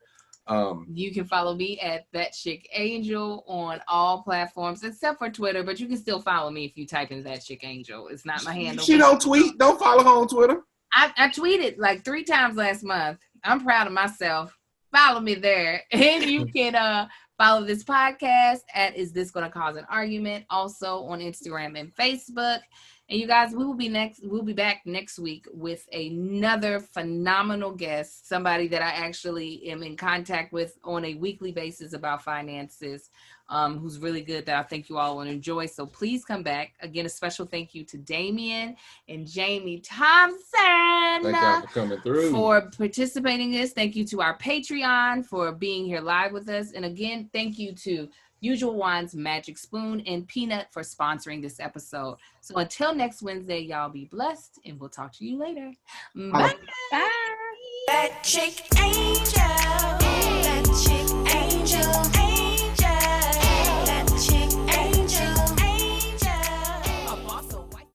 You can follow me at That Chick Angel on all platforms except for Twitter, but you can still follow me if you type in That Chick Angel. It's not my handle. She don't tweet. Don't follow her on Twitter. I tweeted like 3 times last month. I'm proud of myself. Follow me there. And you can follow this podcast at Is This Gonna Cause an Argument? Also on Instagram and Facebook. And you guys, we'll be back next week with another phenomenal guest, somebody that I actually am in contact with on a weekly basis about finances, who's really good, that I think you all will enjoy. So please come back. Again, a special thank you to Damien and Jamie Thompson. Thank y'all for coming through. For participating in this. Thank you to our Patreon for being here live with us. And again, thank you to Usual Wine's Magic Spoon and Peanut for sponsoring this episode. So until next Wednesday, y'all be blessed, and we'll talk to you later. Bye. Bye. That Chick Angel.